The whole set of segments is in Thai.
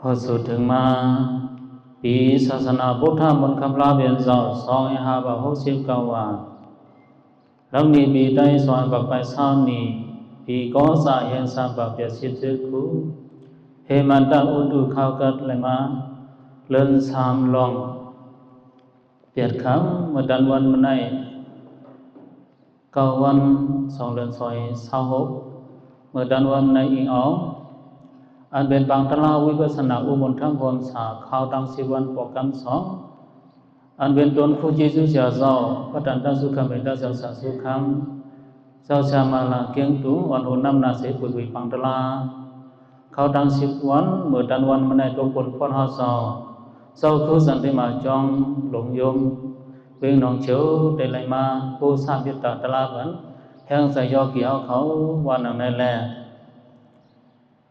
พอสุดถึงมาปีศาสนาพุทธมนต์คำลาเบียนเจ้า2569ว่าแล้วนี้ปีใดสอนกับไปซ้ำนี้ปีก็สาเหตุสามแบบเปียสิบสิบคู่เฮมันตะอุดุข้าวกัดเลยมาเลื่อนสามลองเปียดคำเมื่อดันวันมันใน9 วัน2 เดือนซอย26เมื่อดันวันในอีกอ๋ออันเป็นบางตลาวิปัสสนาอุบลทั้งความสาข้าวดัง10 วันปกัน2อันเป็นตนผู้จีสุเสียเจ้าพระตันตสุขเป็นตาเจ้าสาสุขังเจ้าชามาลาเกียงตุวันหุนน้ำนาเสปุยปังตลาข้าวดัง10 วันเมื่อดันวันมันในตัวคนพอดหาเจ้าคือสันติมาจองหลงยมเวียงหนองเฉียวได้ไหลมาผู้สร้างยุตตาตลาบันแห่งใส่ยอเกี่ยวเขาวันนั้นแหละ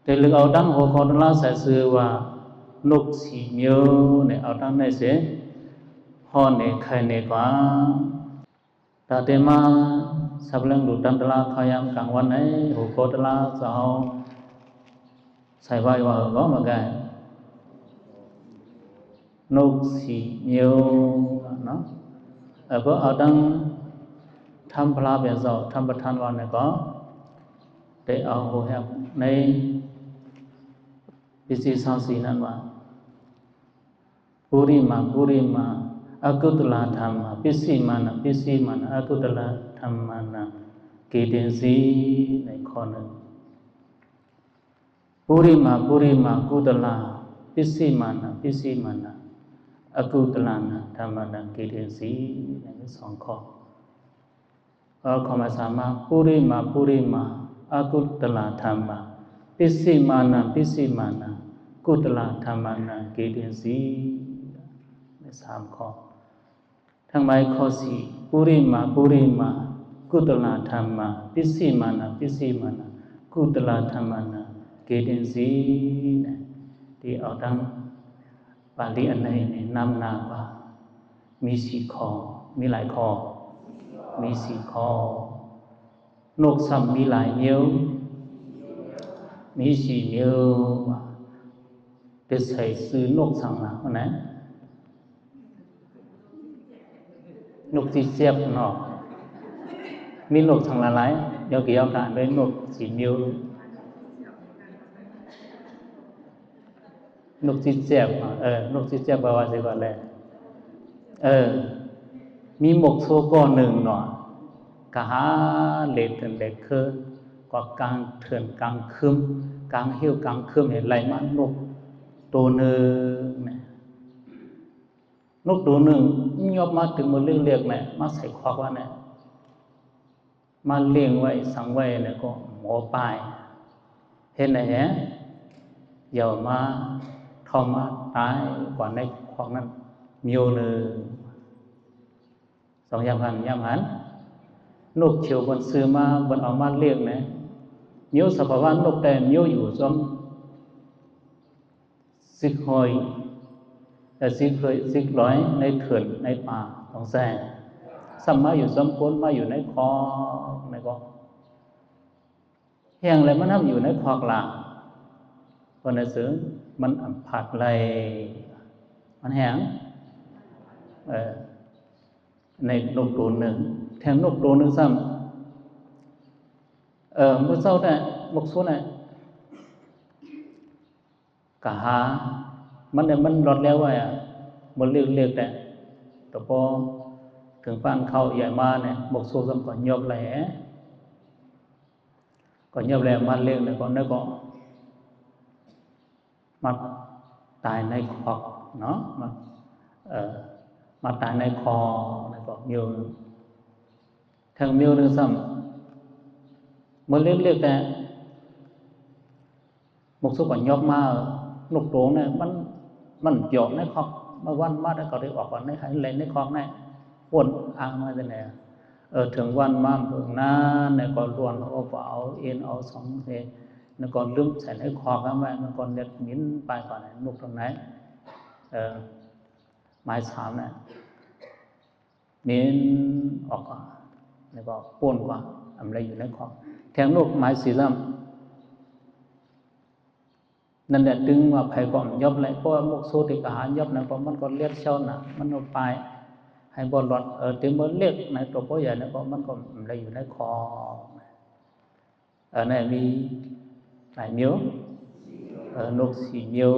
แต่ลึกเอาดังหัวคอตลาใส่ซื้อว่านกสีเมียวเนี่ยเอาดังในเสียพ่อเนี่ยใครเนี่ยกว่าแต่เดมาสับเรื่องดูดันตลาขยามกลางวันไหนหัวคอตลาจะเอาใส่ไว้ว่าก็มาไงนกสีเมียวเนาะก็เอาดังทำพลาเบียนเจ้าทำประธานวันเนี่ยก็ได้เอาหัวแหบในปิสิสาวสีนั้นว่าปุริมาอากุตลาธรรมปิสิมานะอากุตลาธรรมานะเกเดนสีในข้อหนึ่งปุริมากุตลาปิสิมานะอากุตลานะธรรมานะเกเดนสีใน2 ข้อข้อมา3มาปุริมาอากุตลาธรรมปิสิมานะกุตลาธรรมานะเกเดนสีใน3 ข้อทั้งหมายข้อ4ปุริมากุตลาธรรมปิสิมานะกุตลาธรรมานะเกเดนสีที่เอาดังบาลีอันไหนนำนาว่ามี4 ข้อมีหลายข้อมี4 ข้อนกซ้ำมีหลายเมียวมี4 เมียวเป็นใส่ซื้อนกสั่งละวันไหนนกที่เสียบเนาะมีนกสั่งละหลายเดี๋ยวเกี่ยวกันด้วยนก4 เมียวนกที่เสียบนกที่เสียบแปลว่าสิก่อนเลยมีหมกโซก้อนหนึ่งเนาะกะหาเล็ดเถื่อนเล็ดคือกว่ากลางเถื่อนกลางคืมกลางหิ้วกลางคืมเห็นไหลมานกตัวหนึ่งเนี่ยนกตัวหนึ่งยอบมาถึงมาเรียกเนี่ยมาใส่ควักว่าเนี่ยมาเลี้ยงไว้สังไว้เนี่ยก็หมอปลายเห็นไหมฮะอย่ามาทอมาตายกว่าในควักนั้นมีโยนึง2 ยามหันนกเฉียวบนซื้อมาบนเอามาเลี้ยงเนี่ยมีสภาวะนกแต่มีอยู่จอมซิกหอยแต่ซิกร้อยในเถื่อนในป่าต้องแซ่ซ้ำมาอยู่ซ้ำก้นมาอยู่ในคอในก็แห้งเลยมันทำอยู่ในคอกหลังคนในซื้อมันผัดไหลมันแห้งในนกตัวหนึ่งแทงนกตัวหนึ่งซ้ำเมื่อเช้าเนี่ยบกสู้เนี่ยกะหามันรอดแล้วไว้มันเรียกแต่แต่พอถึงบ้านเข้าใหญ่มาเนี่ยบกสู้ซ้ำก่อนยอบแหล่มาเรียกเนี่ยก่อนแล้วก็มาตายในคอกเนาะมาตายในคอแล้วก็มิวแทงมิวนึงซ้ำมันเรียกแต่บกสู้ก่อนยอบมานกโตเนี่ยมันหยอกในคอกมาวันมาได้ก็ได้ออกก่อนในหายเลนในคอกในวนอ่างมาจะไหนถึงวันมาเพิ่งนั้นเนี่ยก็ล้วนเอาเอ็นเอา2 เทเนี่ยก็ลืมใส่ในคอกไว้มันก็เล็ดมิ้นไปก่อนนกตรงไหนไม้3เนี่ยมิ้นออกแล้วก็ป้วนกว่าอะไรอยู่ในคอกแทงนกไม้4 ลำ นั่นแหละดึงว่าไผก็ยอบเลยเพราะว่ามุกโซติกหายอบนะเพราะมันก็เลียดเช้าน่ะมันเอาไปให้บ่หลอดถึงบ่เล็กในตัวบ่ใหญ่นะเพราะมันก็ได้อยู่ในคอnày mi lại miếu nộp xỉ miếu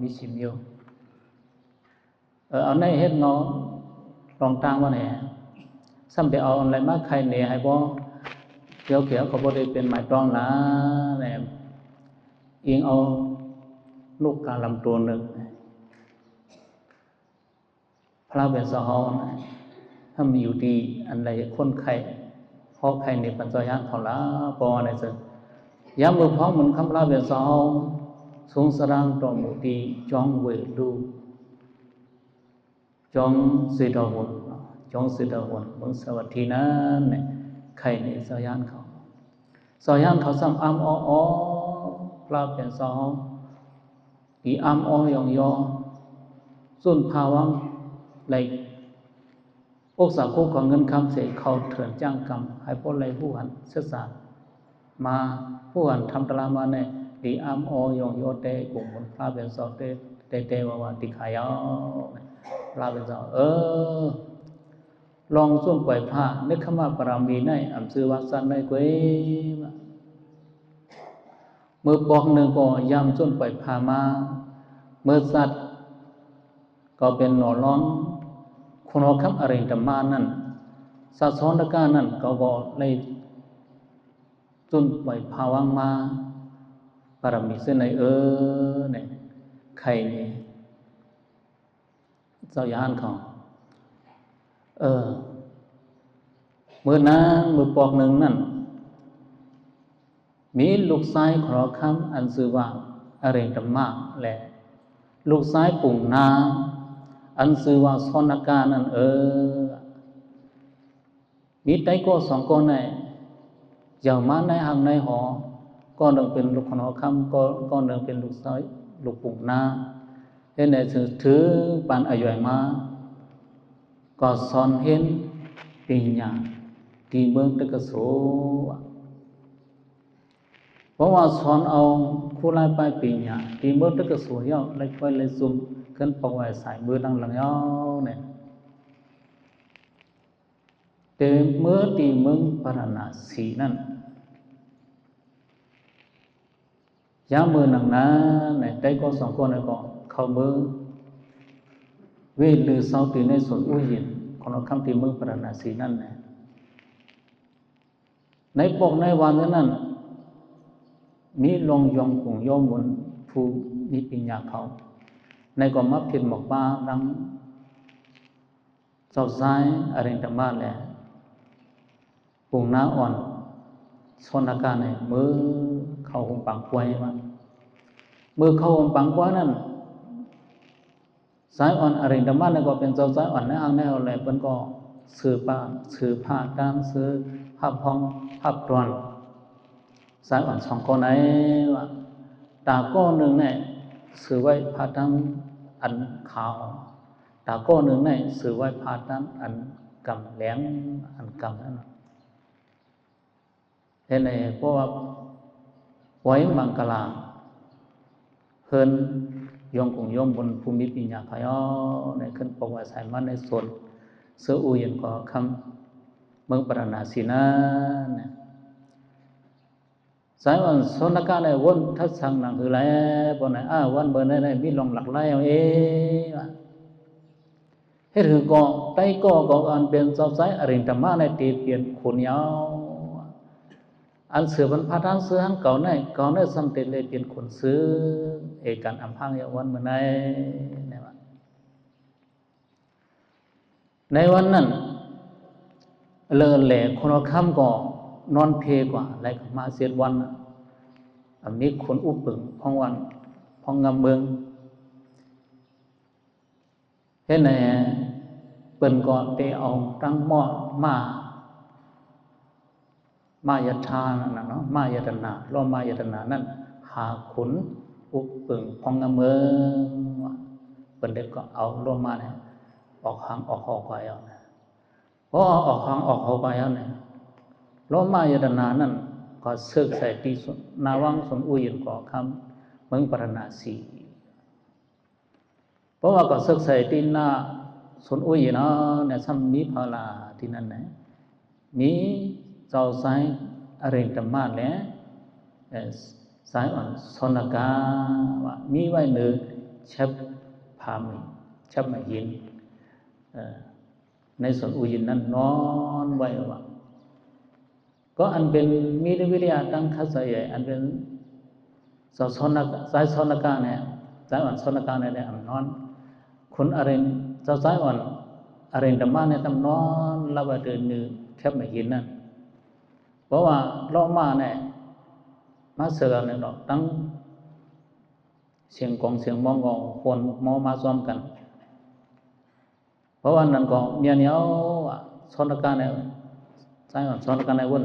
mi xỉ miếu ở này hết nó rong trang vào này xăm đểเอาอะไรมาใครเนี่ยให้บ่เกี่ยวเกี่ยวก็บ่ได้เป็นหมายตรองนะเนี่ยเอียงเอาลูกกาลำตัวหนึ่งพระเป็นสหอถ้ามีอยู่ดีอันใดคนไข้พอใครในปัญจยานเขาละปอในสึกยามมือพร้อมเหมือนคำลาเบียสาวสงสารต่อมุตีจองเวลูจองสิดาวนจองสิดาวนเมืองสวัสดีนั้นเนี่ยใครในสยานเขาสยานเขาซ้ำอ้ำอ้อพระเป็นสาวอีอ้ำอ้อยองยอส่วนภาวังไหลอกสาคูของเงินคำเสียเขาเถื่อนจ้างกรรมให้พวกไรผู้หันเสียสารมาผู้หันทำตรามาเนี่ยดีอ้ำอยองโยเตกลุ่มคนพระเป็นสาวเตว่าติขายพระเป็นสาวลองส่วนปล่อยผ้านึกขมาปรามีในอ่ำซื้อวัดสันในกุ้ยเมื่อบอกหนึ่งก็ยำส่วนปล่อยผ้ามาเมื่อสัตว์ก็เป็นหน่อร้อนคนเอาคำอะไรธรรมานั่นศาสนกานั่นก็บอกเลยจนปล่อยภาวังมาปรมีเส้นในเนี่ยใครเนี่ยเจ้ายานเขาเมื่อนั้นเมื่อปอกหนึ่งนั่นมีลูกชายขอคำอันชื่อว่าอะไรธรรมาแหละลูกชายปุ่งนาอันชื่อว่าสนกานั่นมีไตโก้สองคนเนี่ยอย่างมาในหางในหอก็หนึ่งเป็นลูกขนอคำก็หนึ่งเป็นลูกชายลูกปุ่งนาเห็นไหนถือปานอายุมาก็สอนเห็นปิญญาที่เมืองตะกะโสเพราะว่าสอนเอาคู่ไล่ไปปิญญาที่เมืองตะกะโสย่อไล่ไปไล่ซุ่มขึ้นปอกไว้สายมือดังหลังย่อเนี่ยแต่เมื่อตีเมืองปารณสีนั่นยามมือหนังนั้นเนี่ยได้ก็สองคนเนี่ยก็เข้ามือเวลือเสาตีในส่วนอุ้ยยินของเราคำตีเมืองปารณสีนั่นเนี่ยในปกในวันนั้นมีลงยองกุ่งย่อมวนผู้มีปัญญาเขาในก็มับเพียนหมอกบ้าดังเจ้าซ้ายอะไรต่างบ้านแหละปุ่งน้าอ่อนชนอาการเนี่ยมือเข้าหงปังป่วยมามือเข้าหงปังป่วยนั่นสายอ่อนอะไรต่างบ้านเนี่ยก็เป็นเจ้าสายอ่อนในอ่างในอะไรเป็นก็สื่อผ้าด้านสื่อภาพห้องภาพตวนสายอ่อนสองคนไหนว่าตาก้อนหนึ่งเนี่ยสื่อไว้ผ้าด้านอันขาวตาก้อนหนึ่งเนี่ยสื่อไว้ผ้าด้านอันกำแหลงอันกำนั่นเห็นไหมเพราะว่าไว้มังกลาเพิ่นยองคงยองบนภูมิปัญญาพยอในขึ้นปกว่าสายมันในส่วนเสืออุยนก็คำเมืองปรณาสีนาเนี่ยสายวันสนกาในวันทัศสังหนังคือไรบนไหนวันเบอร์ในมีลงหลักไล่เอาเองเฮ็ดคือก็ไต้ก็อันเป็นเจ้าสายอริยธรรมะในตีเปลี่ยนขุนยาวอันเสือมันพาทางเสือหังเก่าในสัมเตเลยเปลี่ยนขุนซื้อเอกันอัมพังยาวันเมื่อในวันนั้นเลอแหล่คนเอาค่ำก็นอนเพกว่าอะไรมาเสียวันมีคนอุปปึงพองวันพองงำเมืองเห็นไหนเปิ่นก็เตะเอาตั้งหม้อมายทานั่นเนาะมายตนาล้อมายตนานั่นหาขุนอุปปึงพองงำเมืองเปิ่นเด็กก็เอาล้อมาเนี่ยออกหางออกหอกไปเอาพอออกหางออกหอกไปเอาเนี่ยล้อมายตนานั่นก็เสกใส่ตีนาวังสนอุยนก่อคำ มึงปรณาสีเพราะว่าก็ศึกษาที่น่าสนอุ้ยเนาะเนี่ยซ้ำมีพลาที่นั่นนะมีเจ้าสายอริยธรรมะและสายอ่อนสนกาว่ามีไว้เนื้อชับพามีชับมาหินในส่วนอุยินนั้นนอนไว้ว่าก็อันเป็นมีวิริยะตั้งคัสใหญ่อันเป็นสายสนกาเนี่ยสายอ่อนสนกาเนี่ยอันนอนคนอริยเจ้าสายอ่อนอริยธรรมะเนี่ยทำนอนละว่าเดินเนื้อชับมาหินนั่นเพราะว่าล้อมาเนี่ยมาเสือเนี่ยเราตั้งเสียงกองเสียงมองกองคนมอมาซ้อมกันเพราะว่านั้นก็เมียเหนียวสอนการเนี่ยใช่สอนการในวัน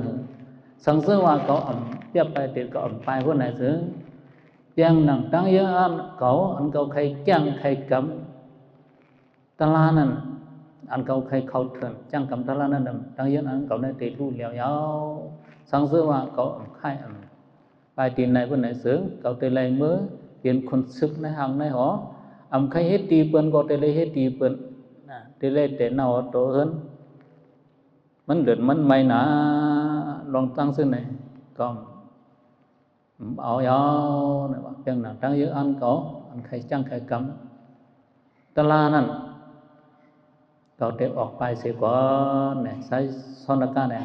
สังเสริญว่าเขาเปียบไปติดก็ไปวันไหนถึงเพียงหนังตั้งเยอะอันเขาใครจ้างใครกำตลานั้นอันเขาใครเขาเถินจ้างกำตลานั้นตั้งเยอะอันเขาในติดรู้เหลียวยาวสังเสริญว่าเขาใครไปตีในวันไหนถึงเขาตีไรเมื่อเปลี่ยนคนซึกในห้างในหอใครเฮ็ดตีเปิ้นก็ตีไรเฮ็ดตีเปิ้นตีเล่แต่เนาโตเอิ้นมันเดือดมันไม่หนาลองตั้งซึ่งไหนก็เอายาวเนี่ยว่าเพียงหนังตั้งเยอะอันเขาอันใครจ้างใครกำตลานั่นเขาเตะออกไปเสียก่อนเนี่ยใช้ซอนกาเนี่ย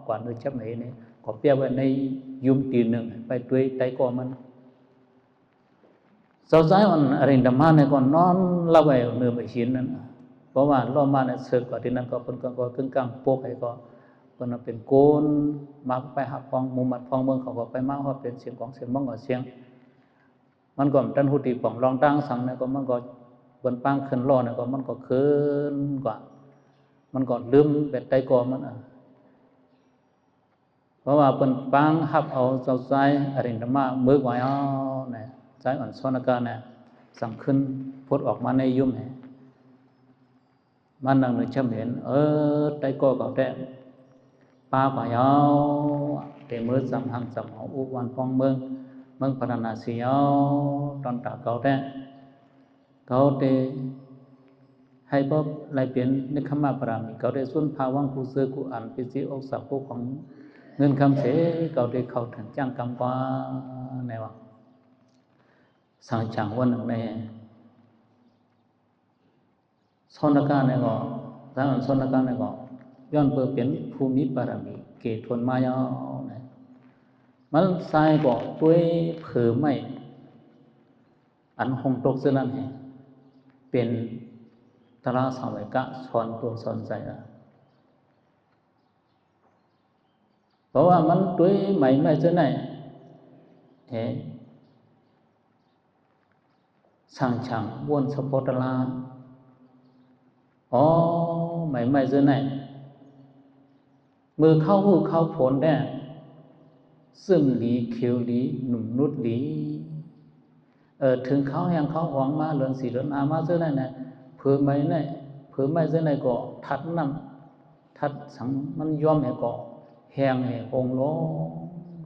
กว่าด้วยจับไหนเนี่ยก็เปียไว้ในยุ่มตีหนึ่งไปด้วยไตก่อมันสาวสายมันอะไรดำมาเนี่ยก็นอนละไว้เนื้อไปชิ้นนั่นเพราะว่าล้อมาเนี่ยเสือกว่าที่นั่นก็เป็นก็กึ่งกลางโป๊กไอ้ก็เป็นเป็นโกนมาไปหักฟองมุมมัดฟองเมืองเขาก็ไปมาว่าเป็นเสียงของเสียงมังก็เสียงมันก็ตันหุติป่องรองตั้งสังเนี่ยก็มันก็บนปางขึ้นล้อเนี่ยก็มันก็ขึ้นกว่ามันก็ลืมแบบไตก่อมันเพราะว่าเป็นปางหับเอาเจ้าใจอริยธรรมะมือไว้เอาเนี่ยใจอ่อนซ้อนกันเนี่ยสั่งขึ้นพุทธออกมาในยุ่มเนี่ยมันนั่งนึกชำเห็นไตก่อเก่าแต่ปาไว้เอาแต่มือสำหังสำหองอุวันฟองเมืองพัฒนาเสียวตอนตาเก่าแต่เขาได้ให้พบลายเปลี่ยนนึกขมาปรามีเขาได้ส่วนภาวังกูเสือกูอ่านปิสิอกสักกูของเงินคำเสเขาได้เข้าถึงจ้างกำกว่าในว่าสังฉังวันหนึ่งในสนการในก็ทางสนการในก็ย้อนเปิดเป็นภูมิปรามีเกศทนมายาวเนี่ยมันใส่ก็ด้วยเผือไม่อันหงตกเส้นนั้นเป็นตราสมัยกะสอนตัวสอนใจเพราะว่ามันด้วยไม่เช่นไหนสั่งฉังวนสปอตลาไม่เช่นไหนมือเข้าหูเข้าผลได้ซึมหลีเขียวหลีหนุ่มนุดหลีถึงเขาแห่งเขาหวังมาเรือนสีเรือนอามาเช่นไหนเนี่ยเผื่อไม่เช่นไหนก็ทัดน้ำทัดสังมันย้อมให้ก็แห้งให้องโล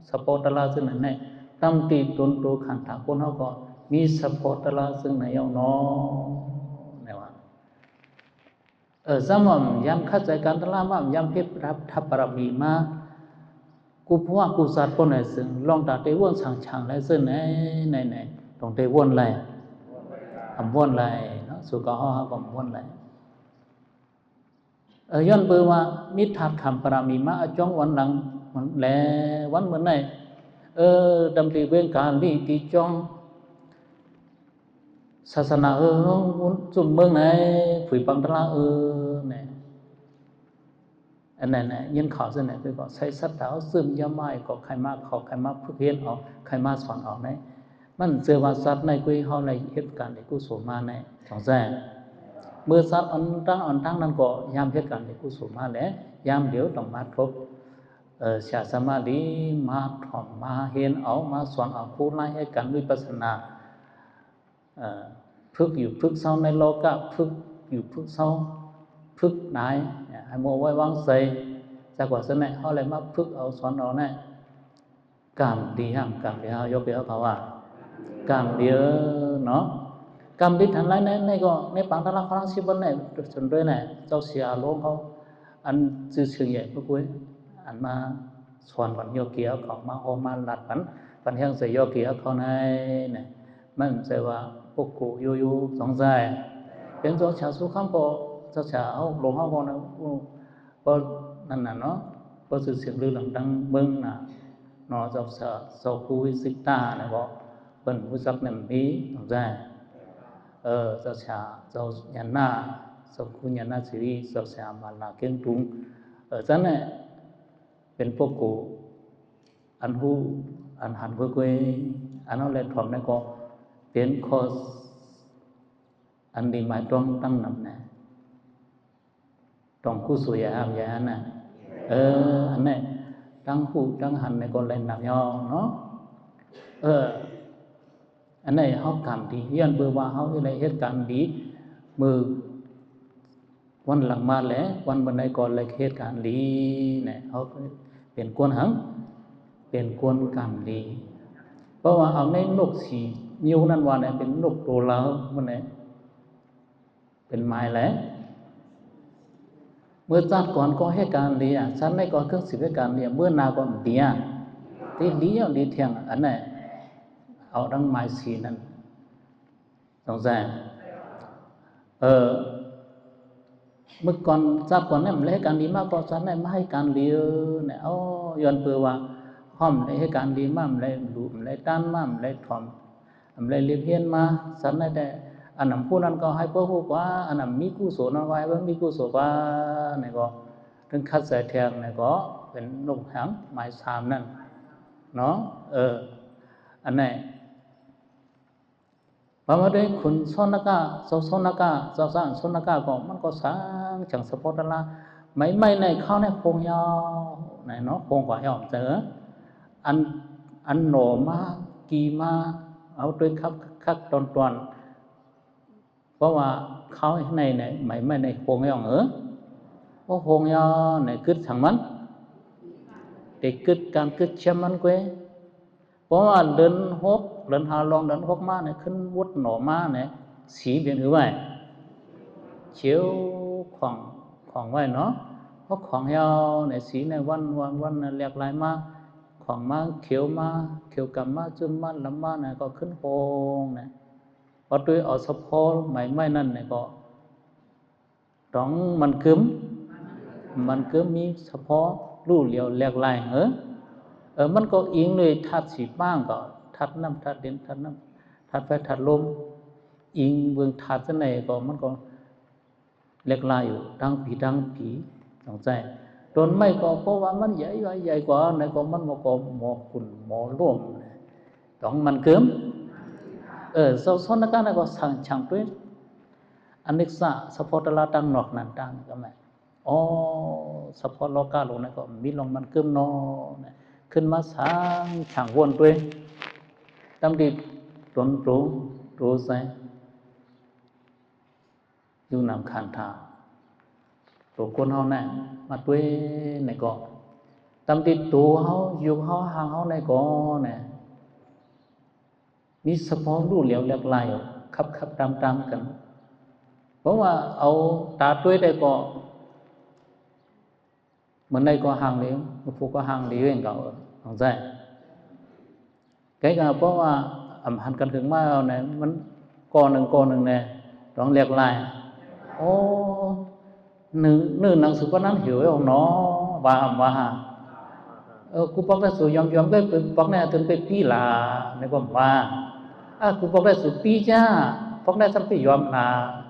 สปอตลาซึ่งไหนตั้มตีตนตัวขันถาคนเขาก็มีสปอตลาซึ่งไหนเอาน้อเนี่ยว่าสมมยามขัดใจการตลาดมายามเพชรรับทับปรมีมากูเพราะว่ากูสัตว์คนไหนซึ่งลองตัดเตวนสั่งช่างไรซึ่งไหนตรงเตวนไรวนไรเนาะสุกห่อก็วนไรย้อนเบอร์ว่ามิถัดคำปรามีมาจ้องวันหลังมันแลวันเหมือนไหนดำริเวงการลีตีจ้องศาสนาจุ่มเมืองไหนฝึกปังตลาเนี่ยอันนั้นเนี่ยยินข่าวเสนอไปก็ใช้สัตว์ดาวซึมย่าไม้ก็ใครมาขอใครมาฝึกเรียนออกใครมาสอนออกไหนมันเจอว่าสัตว์ในกุยเขาในเหตุการณ์ในกุศลมาในสองแสนเมื่อสัตว์อ่อนตั้งนั้นก็ยามเหตุการณ์ในกุศลมาแล้วยามเดี๋ยวต้องมาทบเสียสมาธิมาถ่อมมาเห็นเอามาสอนเอาผู้ไล่ให้กันวิปัสสนาฝึกอยู่ฝึกเศร้าในโลกะฝึกอยู่ฝึกเศร้าฝึกไหนให้โมไว้วางใส่จากว่าสมัยเขาเลยมาฝึกเอาสอนเอาเนี่ยกามดีห้ามกามดีห้ายกเดียวเขาว่า cảm địa nó cảm đi thằng lại này có này bằng thằng là khang si bên này chuẩn rồi này cháu xia luôn không anh chưa sửa nhẹ bữa cuối anh mà soạn vẫn vô kia còn mà hôm mà lạt vẫn hiện sẽ vô kia con này mình sẽ vào phục cụ yêu yêu giống dài biến cho chả số không cho chả không lồng không nó cóนั่นน่ะเนาะก็สื่อเสียงลือหลังดังเบิ่งน่ะเนาะเจ้าเจ้าผู้วิสิตาน่ะบ่เพิ่นรู้จักนั่นมีgiống dàiเจ้าชาเจ้ายันนาเจ้าคุณยันนาสิริเจ้าชามาลาเกียงตุงจันน่ะเป็นพวกกูอันฮู้อันหันกวยอันนั้นแหละถอมนั่นก็เป็นข้ออันดีหมายต้องตั้งนำนะต้องคู่สวยอามยาน่ะอันนี้ตั้งหูตั้งหันในคนเล่นนำยอเนาะอันนี้เขาทำดียันเบอร์ว่าเขาอะไรเหตุการณ์ดีมือวันหลังมาแล้ววันบันไดก่อนเลยเหตุการณ์ดีเนี่ยเขาเป็นกวนหังเป็นกวนกรรมดีเพราะว่าเอาในนกสีนิ้วนั่นว่าเนี่ยเป็นนกตัวเล้ามันเนี่ยเป็นไม้แล้วเมื่อจัดก่อนก็ให้การเลี้ยฉันไม่ก่อนเครื่องสิบให้การเลี้ยเมื่อนาก่อนเลี้ยที่เลี้ยดีเทียงอันนี้เอาดังไม้สีนั้นสงสัยเมื่อก่อนจัดก่อนเนี่ยมันให้การดีมากกว่าฉันไม่ให้การเลี้ยเนี่ยเอาย้อนเปื่อว่าห้อมให้การดีมากมันเลยหลุมเลยต้านมากมันเลยถ่อมมันเลยเลี้ยเพี้ยนมาฉันได้อันนั้นผู้นั้นก็ให้พวกผู้ว่าอันนั้นมีกุศลเอาไว้ว่ามีกุศลว่าเนี่ยก็ถึงคัดใส่แทงเนี่ยก็เป็นลงหางหมายสามนั่นเนาะอันนี้พอมาได้คุณโซนักะโซนักะเจ้าสร้างโซนักะก็มันก็สร้างจังสปอตละไม่ในเข้าในโคงยาวในเนาะโคงกว่ายาวเจออันโหนมากีมาเอาด้วยคักตอนเพราะว่าเขาในเนี่ยไม่ในโคงยาวเพราะโคงยาวเนี่ยกึศทางมันเด็กกึศการกึศเชื่อมันเว้ยเพราะว่าเดินหกเดินหาลองเดินหกมาเนี่ยขึ้นวุดหน่อมาเนี่ยสีเปลี่ยนหรือไม่เชียวของไว้เนาะเพราะของยาวเนี่ยสีในวันเนี่ยเรียกลายมาของมาเขียวกำมาจุ่มมาลำมาเนี่ยก็ขึ้นโพงเนี่ยพอด้วยเอาสะโพกไม่นั่นเนี่ยก็ต้องมันกึมมีสะโพกรูเหลียวเรียกลายมันก็อิงเลยทัดสีบ้างก็ทัดน้ำทัดดินทัดน้ำทัดไฟทัดลมอิงเบื้องทัดจะไหนก็มันก็เรียกลายอยู่ดังผีสงใจโดนไม่ก็เพราะว่ามันใหญ่กว่าไหนก็มันมาก็หมอขุ่นหมอร่วมต้องมันเกิมโซนนั้นก็สั่งช่างด้วยอันนี้ซะสปอร์ตลาตั้งนอกนั่นตั้งก็ไม่สปอร์ตโลกาลงนั่นก็มีลงมันเกิมนอขึ้นมาสร้างช่างวนด้วยตามที่ตนรู้ใส่อยู่นำคันธาตัวคนเฮาเนี่ยมาด้วยในก่อตามที่ตัวเฮาอยู่เฮาห่างเฮาในก่อเนี่ยมีสปอร์ตรู้เหลียวเรียกลายขับตามกันเพราะว่าเอาตาด้วยได้ก็เหมือนในก็ห่างเหลียวผู้ก็ห่างเหลียวเองเก่าของใจcáiก็เพราะว่าหันกันถึงมาเนี่ยมันก้อนหนึ่งเนี่ยต้องเรียกลายnữ năng sự quan năng hiểu không nó và cú bóc ra sự yom cái bóc này từng cái pi là này còn cú bóc ra sự pi cha bóc này xong cái yom là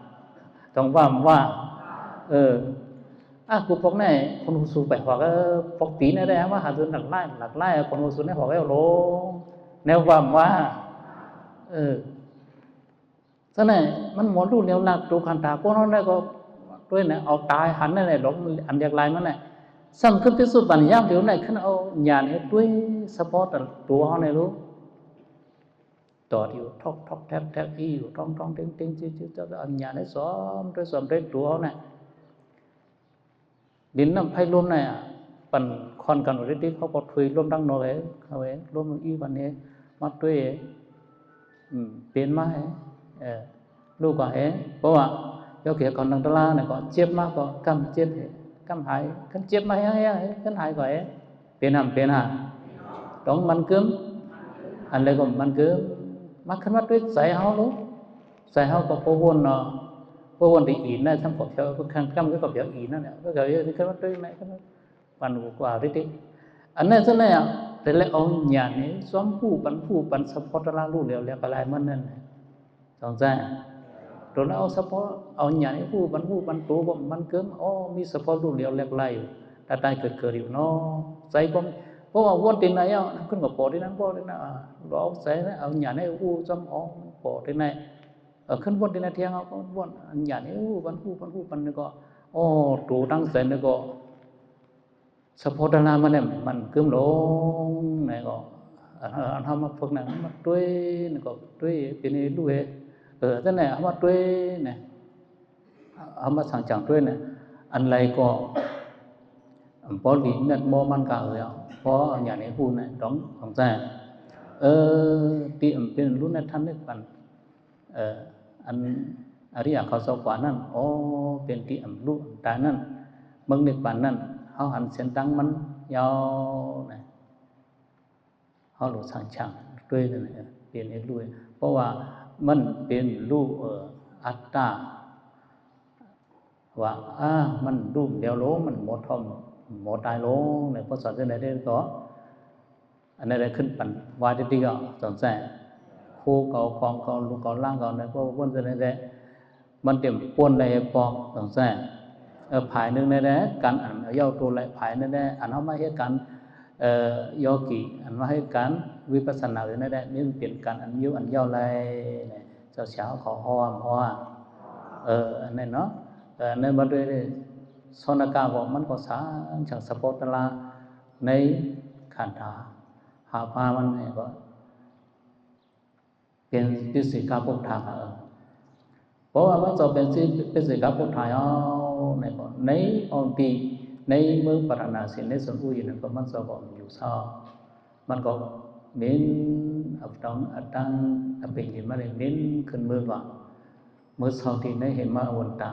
trong và cú bóc này con su phải hoặc bóc pi này đây mà hạt dân lạc lai con su này hoặc cái lố neo và thế nàyมันหมดรูเลี้ยวหลักตัวขันตาพวกนั้นก็ด้วยเนี่ยเอาตายหันนั่นแหละหลงอันเดียกลายมันเนี่ยสำคัญที่สุดปัญญาเดี๋ยวไหนขึ้นเอาญาณเนี่ยด้วยสปอร์ตตัวเขาเนี่ยรู้ต่ออยู่ทอกแทกอยู่ต้องเต็งจิ้วจะเอาญาณให้ซ้อมด้วยตัวเขาเนี่ยดินน้ำไผ่ลมเนี่ยปั่นคอนกันหรือที่เขาก็ถุยลมดังโนเลยเขาเองลมอีวันนี้มาด้วย เปลี่ยนมาลูกก็เพราะว่าโยเกี่ยวกับนังตลาเนี่ยก็เจ็บมากก็กำเจ็บกำหายกันเจ็บมากันหายก็เปลี่ยนหาต้องมันเกิมอันเลยก็มันเกิมมาขึ้นมาด้วยใส่เฮาลูกใส่เฮาก็พวนเนาะพวนที่อีน่ะทำกับเจ้าก็คันกำก็กับเจ้าอีนั่นแหละก็เจ้าที่ขึ้นมาด้วยไหนขึ้นมาวันกว่าดิอันนั้นซะเนี่ยแต่ละเอาญาณนี่ซ้อมผู้ปันสปอร์ตละรู้แล้วก็หลายมันนั่นสองใจตัวเราเอาสปอร์ตเอาญาณนี่ผู้ปันตัวบ่มันเกิมมีสปอร์ตรู้แล้วหลายอยู่แต่ตายเกิดอยู่เนาะใจก็เพราะว่าวนที่ไหนขึ้นกับปอที่นั้นปอที่นั่นเราใส่เอาญาณนี่ผู้ซ้ำปอที่ไหนขึ้นวนที่ไหนเที่ยงเอาวนญาณนี่ปันนี่ก็ตัวตั้งใจนี่ก็สปอร์ตละมันเนี่ยมันเกิมลงไหนก็อันทำมาฝึกนั่นมาด้วยนี่ก็ด้วยเป็นรู้ท่านเนี่ยเอามาด้วยเนี่ยเอามาสั่งจังด้วยเนี่ยอันไรก็พอดีเนี่ยโมมันก็พออย่างนี้พูดเนี่ยต้องของใจตีเป็นรู้ในท่านนึกปันอันอริยเขาสกว่านั่นเป็นตีรู้แต่นั่นมึงนึกปันนั่นเขาหันเส้นตั้งมันยาวเนี่ยเขาหลุดสั่งจังด้วยเนี่ยเปลี่ยนรู้เพราะว่ามันเป็นรูปอัตตาว่ามันรูปเดียวโลมันหมดทอมหมดตายโลในภาษาที่ไหนได้ก็อันนี้ได้ขึ้นปั่นวาดิก็สนใจคู่เก่าของเก่าลูกเก่าล่างเก่าในพวกวนจะได้มันเต็มป่วนในปอกสนใจภายหนึ่งในได้การอันย่อตัวไหลภายในได้อันเอามาให้การโยกีอันมาให้การวิปัสสนาในได้นี่เปลี่ยนการอันยิ้วอันย่อไหลเนี่ยเช้าขอหอมอันนี้เนาะในบัดนี้สนกาบอกมันก็สาจังสปอตลาในขันธาหาพามันเนี่ยก็เป็นปิสิกาพุทธาเพราะว่ามันจะเป็นปิสิกาพุทธาเนี่ยก็ในองค์ที่ในเมื่อปรารถนาสิ่งในส่วนอื่นนั้นก็มันจะบอกอยู่เศร้ามันก็เน้นอับต้องอัดตั้งอับเป็นอย่างไรเน้นขึ้นมือว่าเมื่อเศร้าที่ในเห็นมาวันตา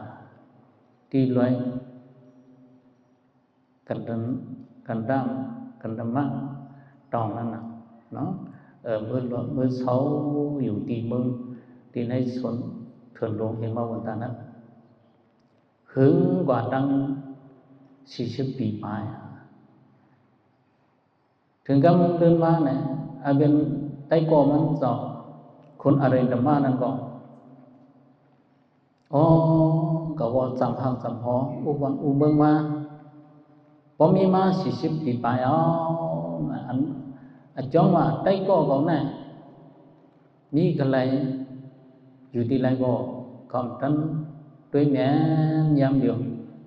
ที่ลอยกันดั้งกันดำมั่งตองนั่นน่ะเนาะเมื่อเช้าอยู่ที่เมืองที่ในสวนเถื่อนหลวงเห็นมาวันตานั้นหึงกว่าตั้ง40 ปีไปถึงกับมันเดินมาเนี่ยเป็นไต้ก่อมันสอบคนอะไรดำมานั่นก็ก็ว่าจำหังจำหอวันเมืองมาพอมีมา40 ปีไปอันจ้องว่าไต้ก่อเขาเนี่ยนี่ก็เลยอยู่ที่ไรก็คำนั้นด้วยแม่ยามเดียว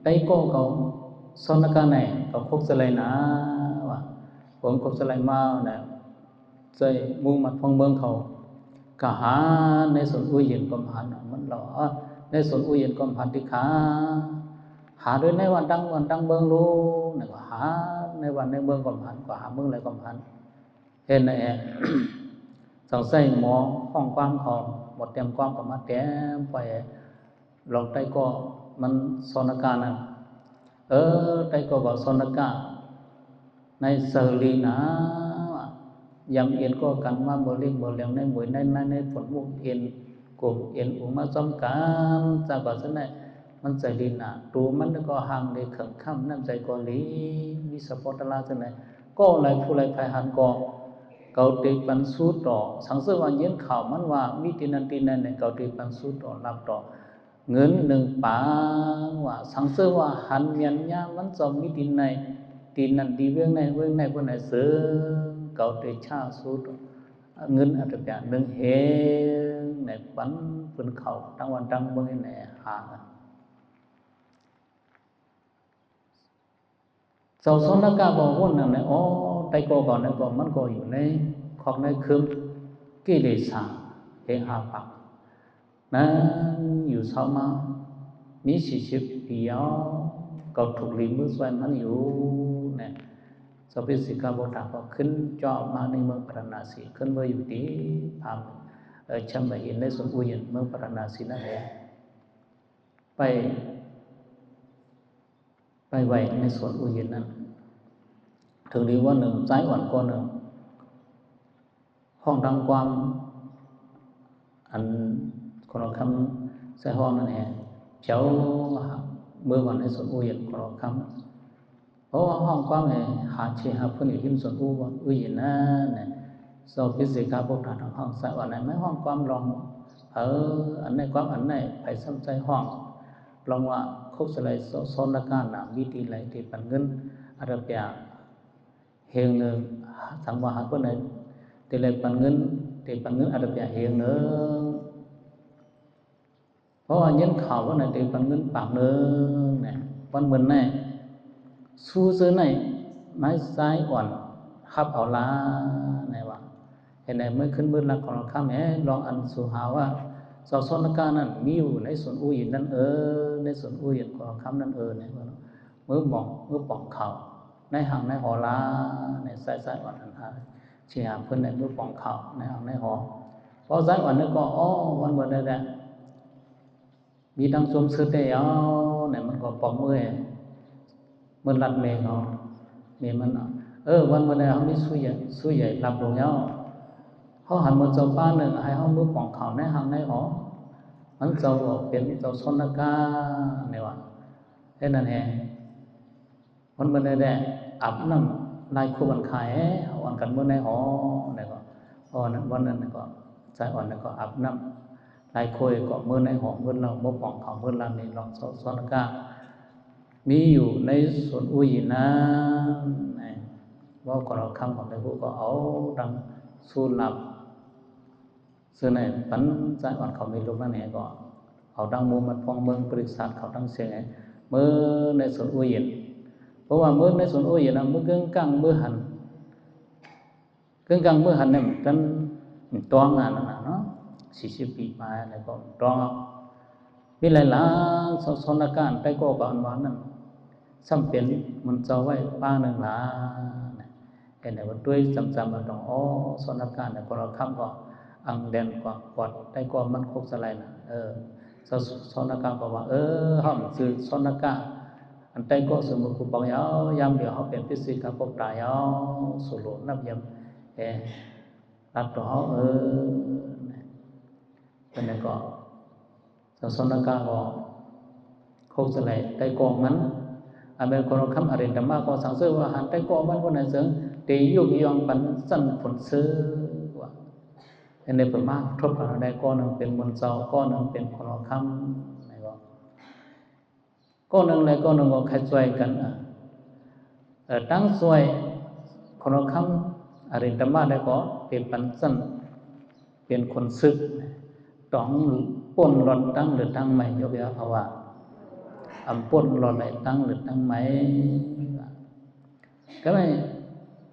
ไต้ก่อเขาสนกันเนี่ยเขาคุกสลายนะว่าผมคุกสลายมาเนี่ยใจมุ่งมัดฟังเมืองเขาก็หาในส่วนอุ้ยเย็นก็หันมันหล่อในส่วนอุ้ยเย็นก็หันที่ขาหาด้วยในวันดังเมืองรู้เนี่ยก็หาในวันในเมืองก็หันก็หาเมืองอะไรก็หันเห็นไหมสองไส้หมอห้องความของหมดเต็มความก็มาเต็มไปลองไต้ก็มันสนการนั่นไต้ก็สนการในเสรีนะยำเอ็นก็กันมาบ่เลี้ยงในหมวยในผลมุกเอ็นกบเอ็นอุมาจอมกันจากก่อนซะไหนมันใจดีนะตัวมันก็ห่างเลยขังค่ำน้ำใจก็ลีมีสปอร์ตลาซะไหนก็ไหลผู้ไหลภายหันก็เกาตีปันสู้ต่อสังเสริญว่าเย็นข่าวมันว่ามีตีนันเนี่ยเกาตีปันสู้ต่อรับต่อเงิน1 ปางว่าสังเสริญว่าหันเมียนยามันจะมีตีในตีนันตีเวียงในพวกไหนเสือเกาตีชาสู้ต่อเงินอาจจะเป็น1 เฮงในปันเป็นเขาทั้งวันทั้งเมื่อไหนหาเจ้าสนกาบอกว่านั่นแหละไต้ก่อนนั่นก็มันก็อยู่ในของในคืมกิเลสเฮงหาปักนั้นอยู่เศร้ามามี40 ปีก็ถูกลิมือส่วนมันอยู่เนี่ยสปิสิกาบทก็ขึ้นจอบมาในเมืองปรณาสีขึ้นมาอยู่ที่พาม จำไปเห็นในส่วนอุยนเมื่อปรารถนาสินั่นเองไปไว้ในส่วนอุยนนั้นถึงดีว่าหนึ่งใจอ่อนก็หนึ่งห้องดังความอันคนเราคำใส่ห้องนั่นเองเจ้าเมื่อวันในส่วนอุยนคนเราคำเพราะว่าห้องความเนี่ยหาเชี่ยหาพื้นอยู่ที่ส่วนอุยนนั่นเนี่ยสอบพิเศษการพบทางห้องใส่วันไหนไม่ห้องความลองอันไหนความอันไหนไปซ้ำใจห้องลองว่าคุกสลายโซนละกันนะวิธีไหลที่ปันเงินอะไรเปียเฮงเนื้อสังวาหาคนไหนที่ไหลปันเงินอะไรเปียเฮงเนื้อเพราะว่ายันข่าวว่าไหนที่ปันเงินปากเนื้อเนี่ยวันเหมือนไหนสู้ซื้อไหนไม้ซ้ายอ่อนขับเอาล้าไหนวะเห็นไหนเมื่อขึ้นมือหลักของเราข้ามแหลองอันสุหาว่าสาวสนการนั้นมีอยู่ในส่วนอุยนั่นในส่วนอุยของเราข้ามนั่นเนี่ยเมื่อมองเมื่อปองเขาในหางในหอล้าในสายอ่อนอันหาเชี่ยเพื่อนในเมื่อปองเขาในหางในหอพอสายอ่อนนี่ก็วันเมื่อได้มีดังสมซื้อเดียวเนี่ยมันก็ปองมือมันลัดเมงเมมันวันเมื่อได้เขาไม่สู้ใหญ่หลับลงเนาะเขาหันมาเจ้าป้าหนึ่งให้เขามือปองเขาในหางในหอมันเจ้าเป็นเจ้าชนกาเนี่ยวะเท่านั้นเองวันเมื่อได้อาบน้ำลายคู่บันขายอ่อนกันเมื่อในหอเนี่ยก็วันนั้นก็ใจอ่อนเนี่ยก็อาบน้ำลายคุยก็เมื่อในหอเมื่อเราเมื่อปองเขาเมื่อเราในหลอกชนกามีอยู่ในส่วนอุยนะว่าก่อนเราคำของในผู้ก็เอาดังสู้หลับซึ่งในปัญจอ่อนเขามีลูกนั่นเองก็เอาดังมุมมันฟองเมืองบริษัทเขาดังเสียงเมื่อในส่วนอุยนเพราะว่าเมื่อในส่วนอุยนเมื่อกึ่งกลางเมื่อหันเนี่ยกันตองงานนั่นเนาะ40 ปีมาแล้วก็ตองมีหลายๆสถานการณ์แต่ก็ก่อนวันนั้นซ้ำเป็นมันเจ้าไว้ป้าหนึ่งละเห็นไหมว่าด้วยจำมาตรงสถานการณ์เนี่ยคนเราข้ามก็อังเดนกว่ากอดได้ก็มันครบสลายนะสถานการณ์บอกว่าห้องสื่อสถานการณ์อันใดก็สมมติกูบอกยามเดียวเขาเป็นพิสิทธิ์กับพวกตายสุโลนับยำรับต่อเป็นไงก็สถานการณ์ก็ครบสลายได้ก็มันอันเป็นคนเราคำอริยธรรมะก็สั่งเสริมว่าหันได้ก็มันคนไหนเสริมตียุกยองปันสั้นผลซื้อว่าในประมาทบกันได้ก็หนึ่งเป็นมนเจ้าก็หนึ่งเป็นคนเราคำไหนก็หนึ่งเลยก็หนึ่งก็ใครช่วยกันตั้งช่วยคนเราคำอริยธรรมะได้ก็เป็นปันสั้นเป็นคนซึกต้องป่นหลอนตั้งหรือตั้งใหม่ยกเว้นเพราะว่าป่นหลอนไหนตั้งหรือตั้งใหม่ก็ไม่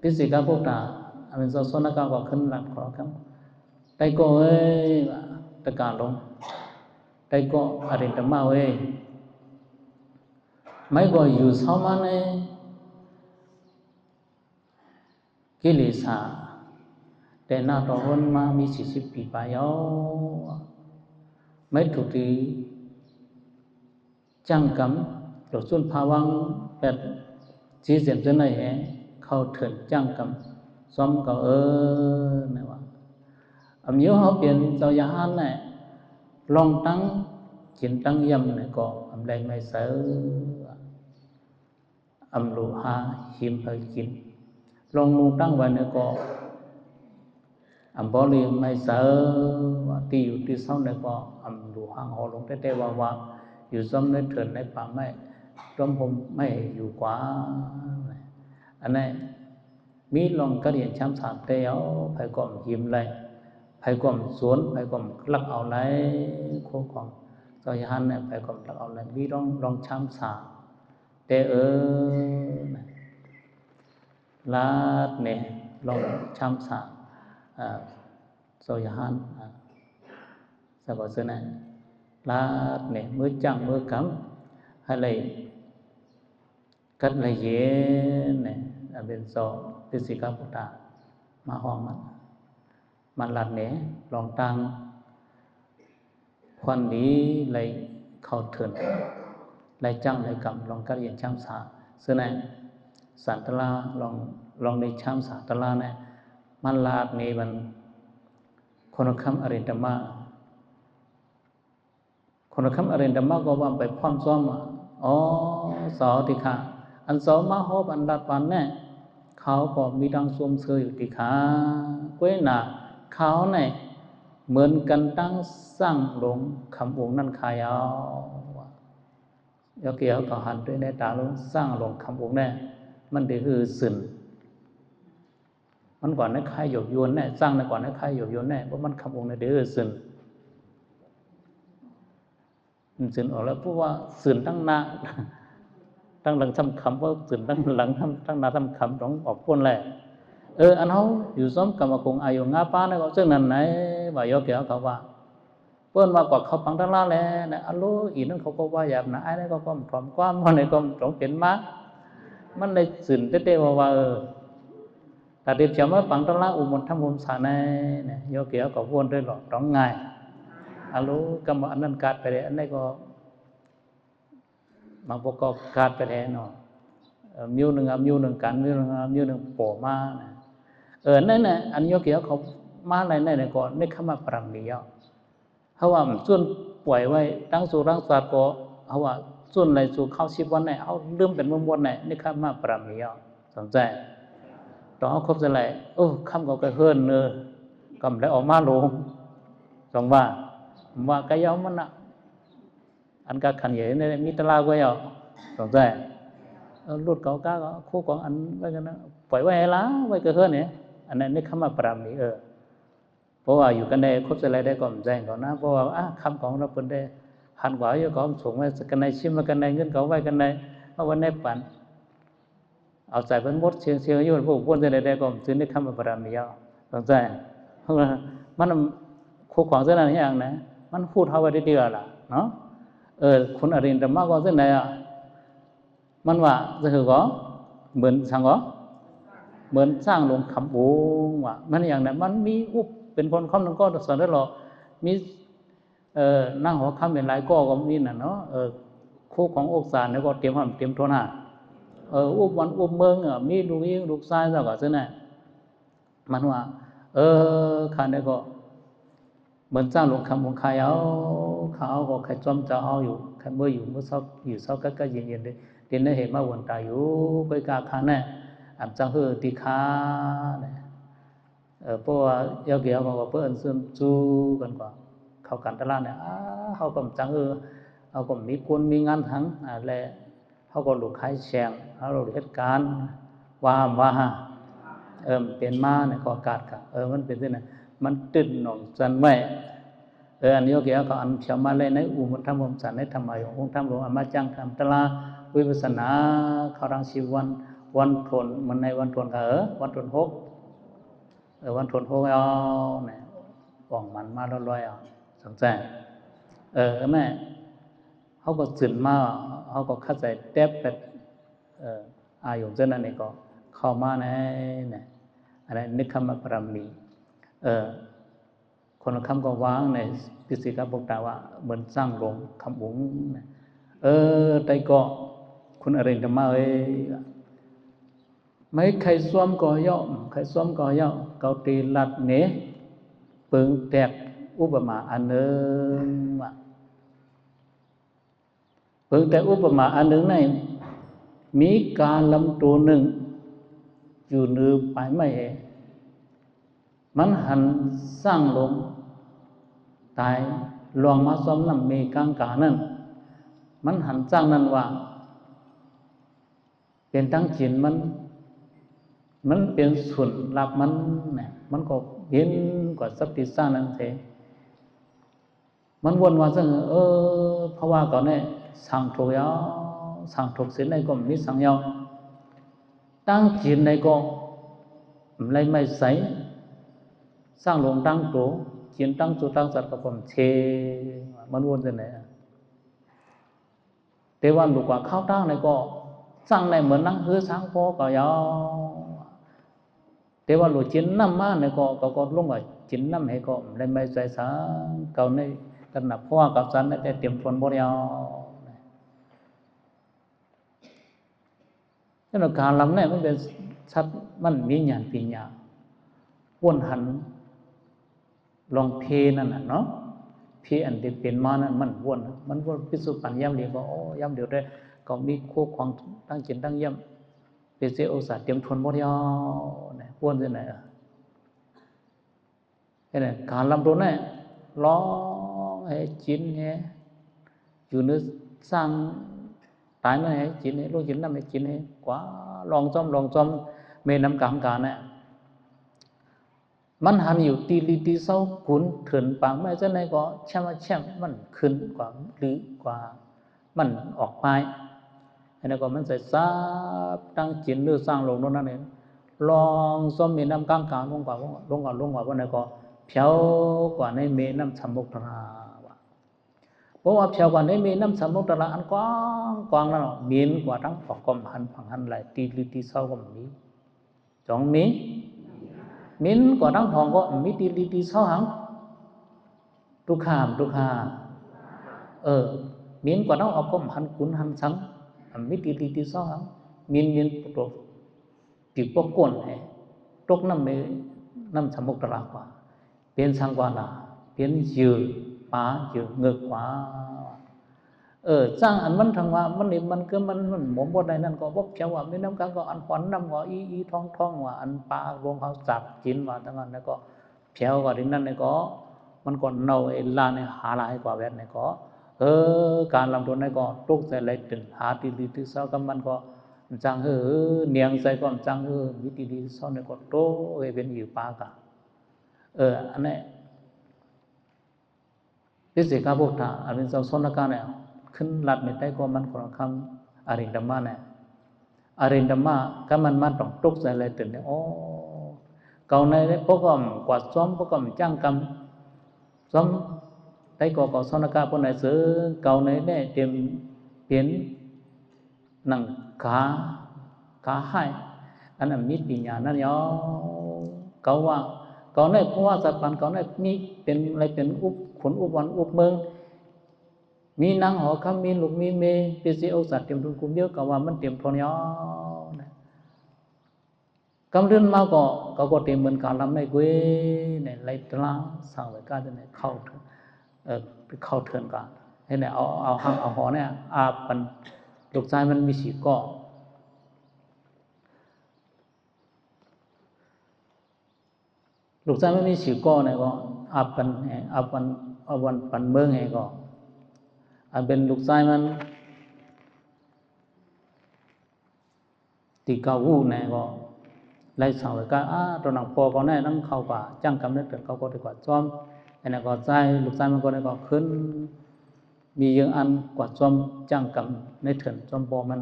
พิสิกาพวกตาอันเป็นโซนกาก็ขึ้นหลักขอครับไตโกตะการลงไตโกอริยธรรมะไม่ก็อยู่สมาในกิเลสแต่หน้าต่อวันมามี40 ปีไปไม่ถูกที่จังกำหรือส่วนภาวังแบบจีเสียมจะไหนเข้าถึงจังกำซ้อมก็นะว่าnhiều họ biến cho nhà han này long tăng chiến tăng yam này có đây mai sợ lụ ha hiểm hơi kín long nu tăng vào này có bò li mai sợ tiêu sau này có lụ hàng họ long tê vàoอยู่ซ้ำในเถินในป่าไม้ร่มผมไม่อยู่กว่าอันนี้มีลองกระเดียนช้ำสาเตียวไปก่อมหิมเลยไปก่อมสวนไปก่อมลักเอาไรโคของซอยหันเนี่ยไปก่อมลักเอาไรมีลองช้ำสาเตลาดเนี่ยลองช้ำสาซอยหันสักวันเสน่ห์ลาดเนี่ยมือจังมือกำอะไรกัดอะไรเย็นเนี่ยเป็นโซติสิกาพุทธามาห้องมันลัดเนี่ยลองตัง quan lý lại khẩu thường lại chăng lại cầm lòng các hiện chăm xả xưa này sản tala lòng đi chăm xả tala này man lạt này bằngคนคำอริยธรรมะคนคำอริยธรรมะก็ว่าไปพร้อมซ้อมอ๋อสอติขาอันสอมาฮอบอันดัดปันเนี่ยเขาก็มีดังสวมเสื้ออยู่ติขาเว้นน่ะเขาเนี่ยเหมือนกันตั้งสร้างหลงคำองค์นั่นขายเอาเกี่ยวกับหันด้วยในตาลงสร้างหลงคำองค์เนี่ยมันได้คือสื่นมันก่อนในค่ายหยกยวนแน่สร้างในก่อนในค่ายหยกยวนแน่เพราะมันคำองค์ในเดือสื่นมันสื่นออกแล้วเพราะว่าสื่นตั้งหน้าตั้งหลังทำคำว่าสื่นตั้งหลังตั้งหน้าทำคำต้องออกพ้นแหละอันเขาอยู่ซ้อมกับมาคงอายุงาป้าเนี่ยก็ซึ่งนั่นไหนว่าโยเกี่ยวเขาว่าเพิ่นว่ากอดเขาฟังทั้งล่าแหละนะอัลโลอีนั่นเขาก็ว่าหยาบนะไอ้นั่นก็พร้อมความมันในก็ต้องเป็นมากมันเลยสื่นเต้ๆว่าแต่เดี๋ยวจะมาฟังทั้งล่าอุโมงค์ทำบุญสาในเนี่ยโยเกี่ยวกับวนด้วยหรอกต้องง่ายอัลโลก็มาอันนั้นการไปเลยอันนี้ก็มาประกอบการไปแทนเนาะมิวหนึ่งมิวหนึ่งกันมิวหนึ่งโผล่มานั่นน่ะอันโยเกี่ยวเขามาอะไรนั่นก็นึกเข้ามาปรังเดียวเพราะว่าส่วนป่วยไว้ตั้งสู่ร่างสัตว์ก็เพราะว่าส่วนอะไรสู่เข้าชีวันไหนเอาเริ่มเป็นมวลไหนนึกเข้ามาปรังเดียวสนใจต่อครบจะไรคำก็เฮิร์นเนอกำได้ออกมาลงสองว่าcái giốngมันน่ะอันก็ขันใหญ่ในมิตรลาก็ยาวสนใจรุดเขาก็คู่ของอันไว้กันนะปล่อยไว้ให้ล้าไว้ก็เฮิร์นเนี่ยอันนั้นนึกเข้ามาปรังนี้เพราะว่าอยู่กันในครบจะไรได้ก่อนแจ้งก่อนนะเพราะว่าคำของเราเป็นได้หันกว่าอยู่ก็ส่งไว้กันในชิมมากันในเงินเขาไว้กันในเอาวันในปันเอาใจเป็นมดเชียงอยู่พวกพวกจะได้ก็ซื้อได้คำมาปรามียาวสนใจเพราะว่ามันคู่ของเส้นนั้นอย่างนะมันพูดเท่ากันเดียวล่ะเนาะคนอริยธรรมะก็เส้นไหนมันว่าจะคือก็เหมือนสังก็เหมือนสร้างลงคำบูงว่ามันอย่างนั้นมันมีอุปเป็นคนคำนึงก็สอนได้หรอมีนั่งหัวคำเป็นหลายก็มีน่ะเนาะคู่ของอกสารแล้วก็เตรียมโทนาอุบวันอุบเมืองมีลูกยิงลูกชายแล้วก็เส้นไหนมันว่าข้าเนี่ยก็เหมือนสร้างลงคำของใครเขาก็ใครจอมจะเอาอยู่ใครเมื่ออยู่เมื่อเช้าอยู่เช้าก็เย็นเลยเดี๋ยวนี้เห็นมาวันตายอยู่ไปกาคันเนี่ยอันจังตีขาเนี่ยเพราะว่าเกี่ยวกับเพื่อนซึมจูกันกว่าเขากันตลาดเนี่ยเขาก็จังเขาก็มีคนมีงานทั้งอะไรเขาก็หลุดขายแฉงเขาหลุดเหตุการณ์ว่าเป็นมาเนี่ยก็กาดกันมันเป็นที่ไหนมันตื่นหนองจันไม่อันนี้เกี่ยวกับอันเชื่อมาเลยในอุโมงค์ธรรมองค์สันในธรรมายองค์ธรรมหลวงอามาจังธรรมตลาวิปัสสนาเขารังชีวันทนมันในวันทนวันทนหกวันทนหกเนี่ยว่องมันมาลอยสนใจแม่เขาก็สื่นมาเขาก็เข้าใจแทบแบบอายุเจ้านั่นเองก็เข้ามาในอะไรนึกคำมาปรามีคนคำก็วางในพิสิกาบอกตาว่าเหมือนสร้างลงคำบุ๋งแต่ก็คุณอริยธรรมะmấy khai xóm có dạo cao trì lạt nế bừng tẹt upama an nương bừng tẹt upama an nương nàyมีกาลำตัวหนึ่งอยู่เหนือปลายไม้มันหันสร้างลงตายลองมาซ้อมนำมีกางกานั่นมันหันสร้างนั้นว่าเป็นตั้งจินมันเป็นส่วนหลับเนี่ยมันก็เห็นกว่าสัพพิสานั่นเองมันวนว่าซะเพราะว่าก่อนเนี่ยสั่งถูกเสียในก็มีสั่งยาวตั้งจินในก็เลยไม่ใสสร้างลงตั้งตัวจินตั้งตัวตั้งสัตว์กับผมเชมันวนจะไหนแต่ว่าลูกว่าเข้าตั้งในก็สร้างในเหมือนนั่งสร้างพอก็ยาวแต่ว่าลูกจินน้ำมาในก็ลงว่าจินน้ำให้ก็เลยไม่ใส่สางเก่าในก กันนะเพราะว่ากับสันได้เตรียมทนบ่เดียวนั่นการลำเนี่ยมันเป็นชัดมันมีญาณปัญญาวนหันลองเพนั่นน่ะเนาะเพอันที่เป็นมานั้นมันวนพิสุปัญญาเดียวก็โอ้ย่ำเดียวได้ก็มีคู่ความตั้งจิตตั้งย่ำเป็นเสียโอสาเตรียมทนบ่เดียวเนี่ยวนที่ไหนเนี่ยการลำตัวเนี่ยร้องให้จินเนี่ยอยู่ในสร้างตายนั่นให้จินเนี่ยลูกจินนั่นให้จินเนี่ยกว่าลองจอมเมน้ำกลางการเนี่ยมันหันอยู่ตีลีตีเศร้าขุนเถินปางไม่เจ้าไหนก็แช่มมันขึ้นกว่าหรือกว่ามันออกไปอันนั้นก็มันใส่ซาบตั้งจินหรือสร้างลงนั่นเองลองซ้อมเมน้ำกลางการลงกว่าวันไหนก็เพียวกว่าในเมน้ำสมุทรเพราะว่าเพียวกว่าในเมน้ำสมุทรอันกว้างนั่นเมียนกว่าทั้งออกกลมหันผังหันไหลตีลีตีเศร้าก็มีจองมีมินกว่าทั้งห้องก็มีตีลีตีเศร้าหังทุกขามมินกว่าทั้งออกก็หันขุนหันสังมีตีลีตีเศร้าหังมินตกติดปกก้นให้ตกน้ำสมุทรกว่าเป็นสังกว่าละเป็นยืดป้ายืดเงือกกว่าจ้างอันมันทางว่ามันนี่มันก็มันหมบ่ได้นั่นก็บ่เจ้าว่ามีน้ำกลางก็อันขวัญน้ำก็อีท้องว่าอันปลาลงเขาจับกินว่าทั้งนั้นแล้วก็เพียวกว่าที่นั่นนี่ก็มันก็เน่าไอ้ลาเนี่ยหาลายกว่าแบบนี่ก็การลำดวนนี่ก็ตกใส่ไหลตึงหาตีดีที่เศร้ากับมันก็จังเนียงใส่ก่อนจังมีตีดีเศร้านี่ก็โตเป็นอยู่ปากะอันนี้ที่สิกาพุทธะอันเป็นเจ้าสนกันเนี่ยขึ้นหลัดไม่ได้ก็มันคนละคำอรินธรรมะเนี่ยอรินธรรมะก็มันต้องตกใจเลยตื่นเนี่ยโอ้เก่าในเนี่ยพวกก็กวาดซ้อมพวกก็จ้างกรรมซ้อมได้ก็สนกันพวกไหนซื้อเก่าในเนี่ยเตรียมเปลี่ยนหนังขาให้อันนั้นมีปัญญานั่นยอเก่าว่าเก่าในเพราะว่าสัตว์ปันเก่าในมีเป็นอะไรเป็นอุบขนอุบวันอุบเมืองมีนางหอคำมีลูกมีเมย์เป็นสิเอาสัตว์เตรียมทุนกุมเยอะกับว่ามันเตรียมทนยนะกำเดินมาก็เตรียมเหมือนการลำในกุ้ยในไรตลาสั่งไว้การจะเนี่ยเข้าเถินกันให้เนี่ยเอาหอเนี่ยอาปันลูกชายมันมีสีก้อลูกชายมันมีสีก้อเนี่ยก็อาวันปันเมืองไงก็อันเป็นลูกชายมันตีเกาหูเนี่ยก็ไล่สั่งไว้ก็ตัวหนังพอก็แน่นั่งเข้าป่าจ้างกำเนิดเกิดเขาก็ดีกว่าซ้อมไอ้เนี่ยก็ใจลูกชายมันก็ได้ก็ขึ้นมีเยอะอันกว่าซ้อมจ้างกำในเถินซ้อมพอมัน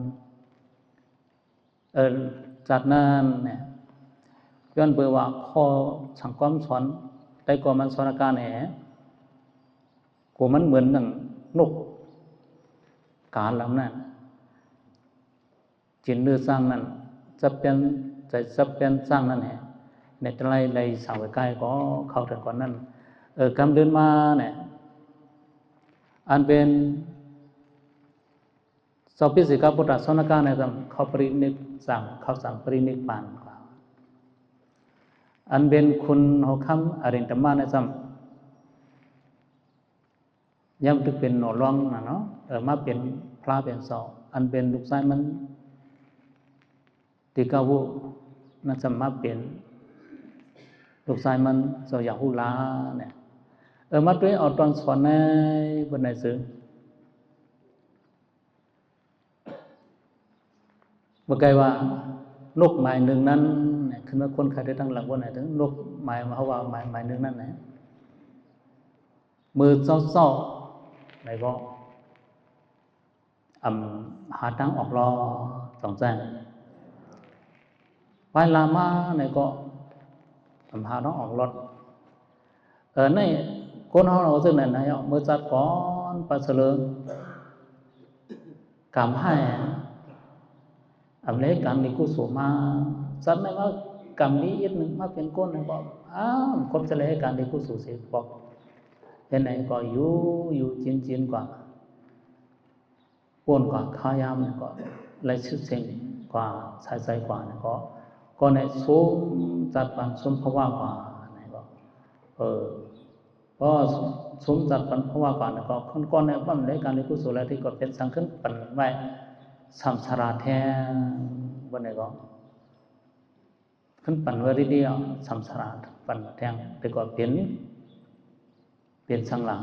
จากนั้นเนี่ยย้อนเบื่อว่าข้อสังคมสอนได้ก็มันสอนการแหนกูมันเหมือนหนังนกการลำนั้นจินเรือสร้างนั้นจะเป็นสร้างนั่นแหละในตะไลในสาวใกล้ก็เข้าถึงก่อนนั้นกำเดินมาเนี่ยอันเป็นสอบพิสิกาพุทธศาสนาในการเขาปรินิพเขาสั่งปรินิพพานอันเป็นคุณหัวคำอริยธรรมะในซ้ำย่ำถึงเป็นหน่อร้องนะเนาะมาเป็นพระเป็นสออันเป็นลูกชายมันติกาวุนั่นสมาเป็นลูกชายมันสอยากหุลาเนี่ยมาด้วยเอาตอนสอนในบนไหนซื้อเมื่อไกลว่านกหมายหนึ่งนั้นคือเมื่อคนใครได้ตั้งหลังบนไหนถึงนกหมายมาเขาว่าหมายหนึ่งนั้นไหนมือเศร้าไหนก็หาทางออกรอสองแสงไปลามาไหนก็หาทางออกรถในคนเขาซึ่งไหนไหนเมื่อจัดก่อนปัสเสริงกำให้เล็กกำนี้กุศลมาจัดไหนว่ากำนี้อีกหนึ่งมาเป็นก้นไหนก็คนจะเล็กกำนี้กุศลเสียบอก cái này có yu chín quả buồn quả khai am này có lấy sức sinh quả sai quả này có này số giặt bàn số hoa quả này có số giặt bàn hoa quả này có con này bấm lấyการในกุศลที่ก็เป็นสังขึ้นปั่นไว้สัมสาระแท้วันไหนก็ขึ้นปั่นไว้เดียวสัมสาระปั่นแทงแต่ก็เป็นสังหลัง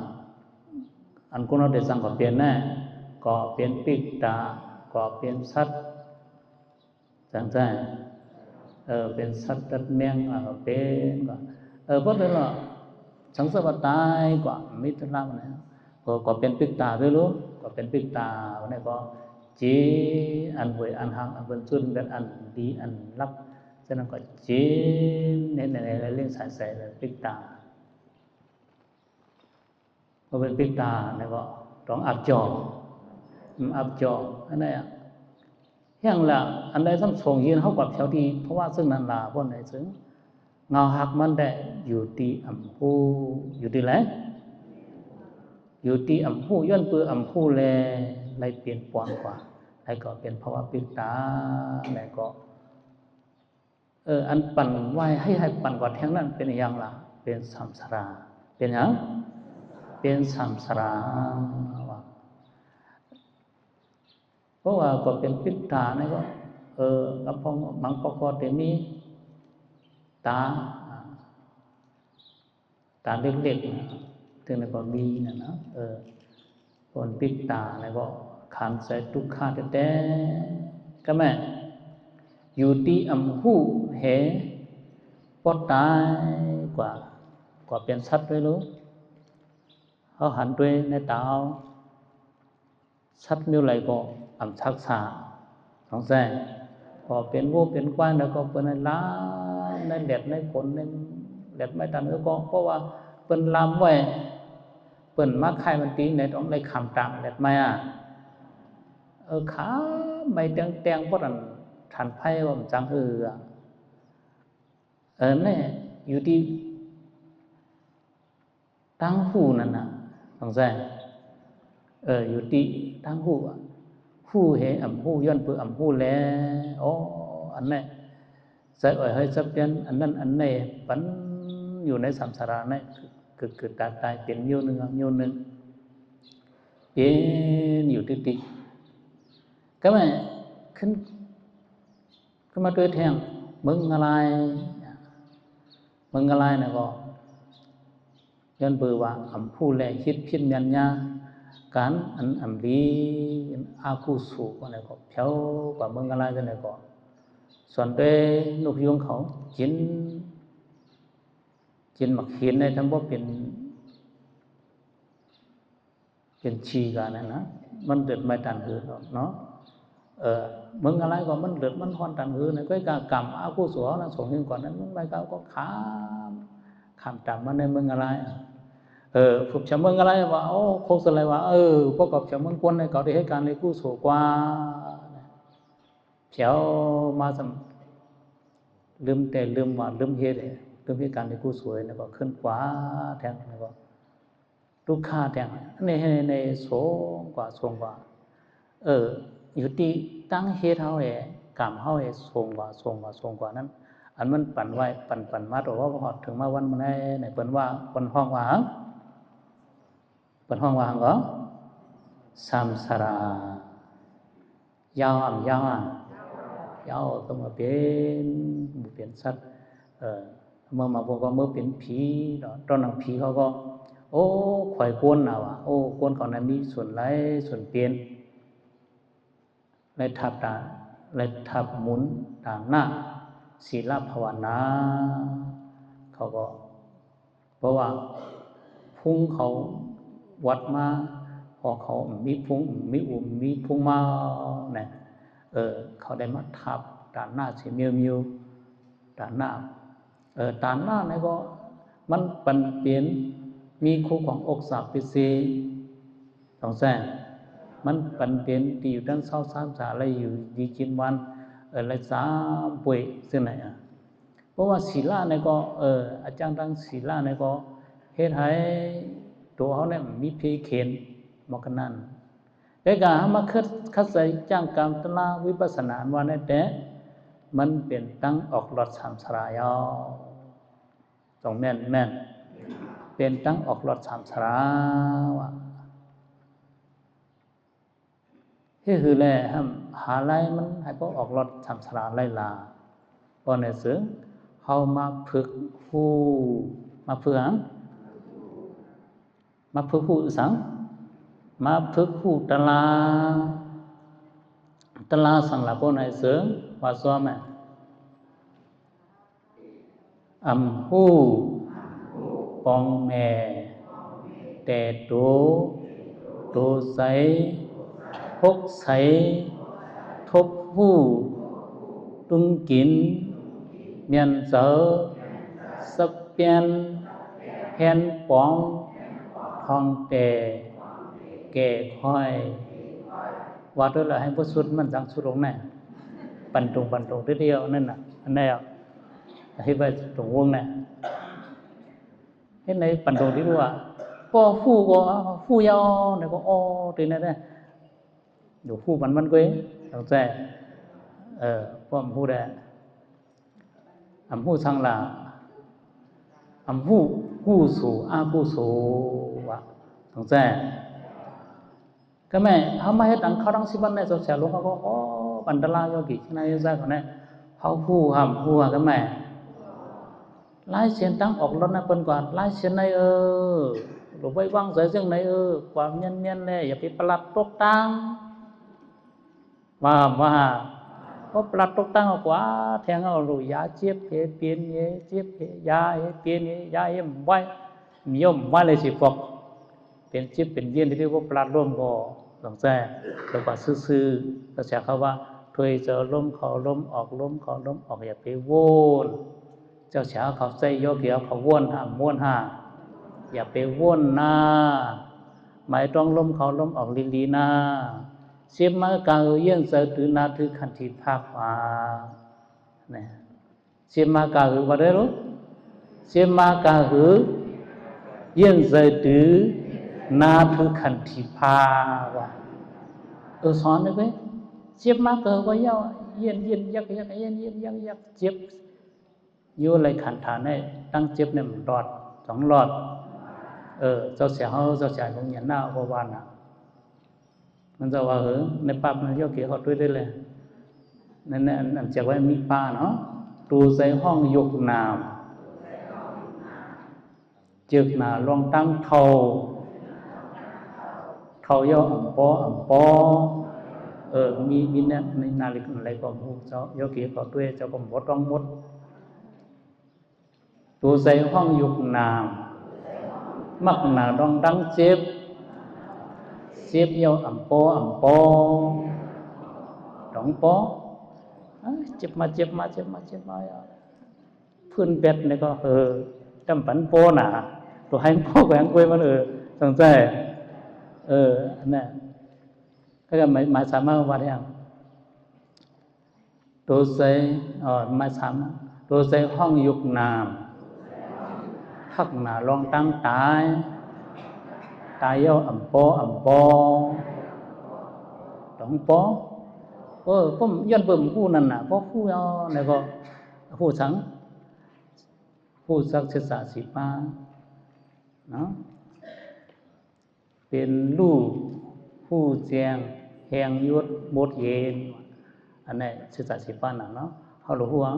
อันก็เราได้สังก็เป็นแน่ก็เป็นปิกตาก็เป็นสัตว์จังใจเป็นสัตว์ตัดเมียงเป็นก็เพราะนั้นล่ะสังสารวัฏตายกว่ามิตรลาวันนี้ก็เป็นปิกตาด้วยรู้ก็เป็นปิกตาวันนี้ก็จีอันหวยอันหักอันเป็นจุนเป็นอันดีอันลับฉะนั้นก็จีในเรื่องสายเลยปิกตาก็เป็นปิกตาเนี่ยก็ต้องอับจออันนี้อย่างละอันใดซ้ำส่งยืนเขากับเช้าดีเพราะว่าซึ่งนันลาพวกไหนซึ่งเงาหักมันได้อยู่ที่อ่ำหูอยู่ที่ไหนอยู่ที่อ่ำหูย้อนเปืออ่ำหูเลยเปลี่ยนปอนกว่าอะไรก็เป็นภาวะปิกตาอะไรก็อันปั่นไว้ให้ปั่นกว่าแท่งนั้นเป็นอย่างละเป็นสัมสาราเป็นอย่างเป็นสัมสาราเพราะว่าก็เป็นปิกตาเนี่ยก็กับพองบางปกติมีตาเล็กๆถึงนั้นก็มีนะคนปิกตาเนี่ยก็ขันใส่ทุกขาแต่ก็แม่อยู่ที่อ่ำหูเหปอดตายกว่าเป็นสัตว์ด้วยรู้เขาหันด้วยในตาสัตว์นิ้วไหลก็อ่ำชักษาสองแสงก็เป็นวัวเป็นควายแล้วก็เป็นล้ามในเด็ดในขนในเด็ดไม่ตันก็เพราะว่าเป็นลามไว้เป็นมักไข่มันตีในต้องในคำตามเด็ดไม่ขาไม่เตียงเพราะนั้นทันไพ่ว่ามันจังเนี่ยอยู่ที่ตั้งหูนั่นนะสองแสงอยู่ที่ตั้งหูหูเหอ่ำหูย้อนเปืออ่ำหูแล้วอันนี้ใส่ให้ซับยันอันนั้นอันนี้ปันอยู่ในสัมสาระนี่คือตายเป็นโยนึงเป็นอยู่ที่ก็ไม่ขึ้นมาด้วยแทงมึงอะไรนะก็ย้อนเปือว่าอ่ำหูแลคิดพินยันยาการอันดีอาคูสูอะไรก็เท่ากว่าเมืองอะไรกันเลยก็ส่วนด้วยนกยุงเขาจินหมักเขียนในทั้งว่าเป็นชีกันนะมันเดือดไม่ตันหือเนาะเมืองอะไรก็มันเดือดมันฮอนตันหือเนี่ยก็การกรรมอาคูสูนะส่งเห็นก่อนนั้นมันไม่ก็ขามจับมาในเมืองอะไรฝึกชาวเมืองอะไรว่าโคกอะไรว่าพวกกับชาวเมืองคนในเก่าที่ให้การในกู้สูกว่าเฉียวมาสำลืมว่าลืมเหตุการในกู้สวยแล้วก็ขึ้นกว่าแทงแล้วก็ลูกค้าแทงในสูงกว่าอยู่ที่ตั้งเหตุเท่าไหร่กรรมเท่าไหร่สูงกว่านั้นอันมันปั่นไว้ปั่นมาตัวว่าพอถึงมาวันมันในเปิ่นว่าคนห้องว่าก็สัมสารายาวต้องมาเป็นสัตว์เมื่อมาพวกก็เมื่อเป็นผีตอนนั้นผีเขาก็ข่อยกวนเอากวนเขานั้นมีส่วนไรส่วนเปลี่ยนเลยทับหมุนต่างหน้าศีลภาวนาเขาก็เพราะว่าพุ่งเขาวัดมาพอเขามีพุ่งมาเนี่ยเขาได้มาทับด่านหน้าเสียมิวด่านหน้าเนี่ยก็มันปั่นเปลี่ยนมีคู่ของอกสาบปิเซสองแสนมันปั่นเปลี่ยนที่อยู่ด้านเศร้าสามสาอะไรอยู่ดีกินวันอะไรสามป่วยซึ่งไหนเพราะว่าศีลาเนี่ยก็อาจารย์ตั้งศีลาเนี่ยก็เฮ็ดให้ต ตัวเขาเนี่ยมีพีเข็นมกันนั่นแต่การมาคัดใส่จ้างกรรมตนาวิปัสสนาวันนี้แต่มันเป็นตั้งออกหลอดสามสลายต้องแม่นเป็นตั้งออกหลอดสามสลาวะที่คือแหละหาไรมันให้พวกออกหลอดสามสลาไล่ลาพอในซึ่งเขามาฝึกผู้มาฝึกผู้สังมาฝึกผู้ตลาสังหลับพวกในซึ่งว่าซ้อมผู้ปองแม่แต่โตใสพกใสทบผู้ตุ้งกินเมียนเสอสับเปียนแผ่นปองทองแต่แก่ค่อยว่าด้วยละให้พระสุดมันจังสุดลงแน่ปันตรงทีเดียวนั่นน่ะอันนี้ให้ไปตรงวงเนี่ยเห็นไหนปันตรงที่รู้ว่าพอผู้ยาวเนี่ยก็ตีนั่นเนี่ยอยู่ผู้มันก็ต้องใจพ่อมผู้ได้ผู้ช่างละผู้สู่ผู้สู่วะต้องใจก็แม่เขามาให้ดังเขาดังสิบันเนี่ยจะเสียลงเขาก็ปันตลาโยกิที่นายใจเขาเนี่ยเขาผู้ก็แม่ไล่เสียนตั้งออกรถนะเปิ้นก่อนไล่เสียนในหรือไปวางใส่เรื่องในความเนียนเลยอย่าไปประหลัดตกตังว่าเพราะปลัดตกตั้งกว่าแทงเอาลูกยาเจ็บเปลี่ยนเจ็บยาเปลี่ยนยาไว้มีย่อมว่าเลยสิฟอกเป็นเจ็บเป็นเย็นที่เรียกว่าปลัดร่วมก็ต้องแท้แล้วก็ซื่อๆก็จะเขาว่าถอยเจอลมเข้าลมออกลมเข้าลมออกอย่าไปวนเจ้าเช้าเขาใจโยกเกี่ยวเขาวนม้วนอย่าไปวนนะหมายต้องลมเข้าลมออกลีนะเสียมากาเยี่ยงใจตื่นนาถือขันธิภาคว่าเนี่ยเสียมากาว่าได้รู้เสียมากาเยี่ยงใจตื่นนาถือขันธิภาว่าสอนได้ไหมเสียมากาว่าเยี่ยนยักเจ็บอยู่อะไรขันฐานเนี่ยตั้งเจ็บเนี่ยหลอด2หลอดเจ้าเสียลงยันหน้าว่านะมันจะว่าในป่ามันย่อเกี่ยวกับด้วยได้เลยนั่นจะว่ามีป่าเนาะตูใส่ห้องยกนามจึกหนาลองตั้งเท่าย่อปอมีเนี่ยในนาฬิกาอะไรก็พูดเจ้าย่อเกี่ยวกับด้วยเจ้าก็หมดต้องหมดตูใส่ห้องยกนามมักหนาลองตั้งเจ็บyêu ẩm po đóng po chếp mà phun bẹt này có trăm bắn po nà rồi hành po của anh quê mà thằng trai nè cái máy sắm mà vào đây à đồ xây máy sắm đồ xây hoang dục nàm hắc nà long tăngตายย่ออ่ำปอตองปอผมย้อนเบิ่มผู้นั่นน่ะเพราะผู้ย่อแล้วก็ผู้สังผู้ศักดิ์ศาสิมาเนาะเป็นลูกผู้แจงแห่งยศหมดเย็นอันนี้ศึกษาสิปาน่ะเนาะเฮาหลวงห่วง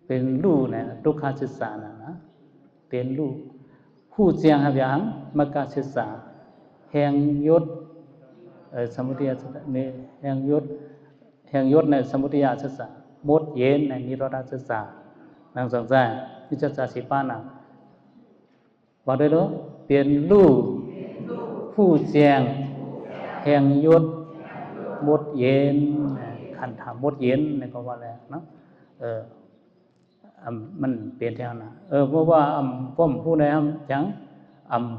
เป็นลูกเนี่ยทุกขศึกษาน่ะนะเป็นลูกผู้เจียงหับยังมกาศึกษาแห่งยศสมุทัยเนี่ยแห่งยศในสมุทัยศึกษาหมดเย็นในนิโรธศึกษานางสงสารที่จะสิปานะว่าได้รู้เป็นลูกผู้เจียงแห่งยศหมดเย็นขันธหมดเย็นในก็ว่าแล้วเนาะมันเปลี่ยนแทนนะเพราะว่าพ่อมผู้ใดจัง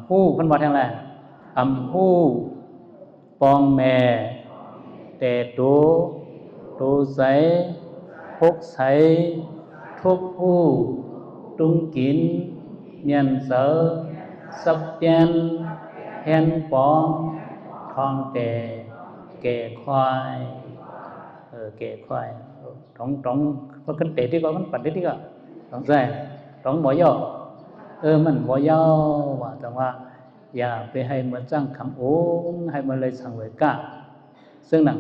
ผู้เพิ่นว่าแทงไรผู้ปองแม่แต่โตใสพกใสทุกผู้ตุงกิน miền sở sắp tiên hen bó thong tề kề khoai kề khoai trong có kinh tế thì có vấn bản đi cả trong dài trong mỗi giờ mình mỗi giờ và trongว่าอย่าไปให้มันจ้างคำโอ้ให้มันเลยสั่งไว้กะซึ่งนั่น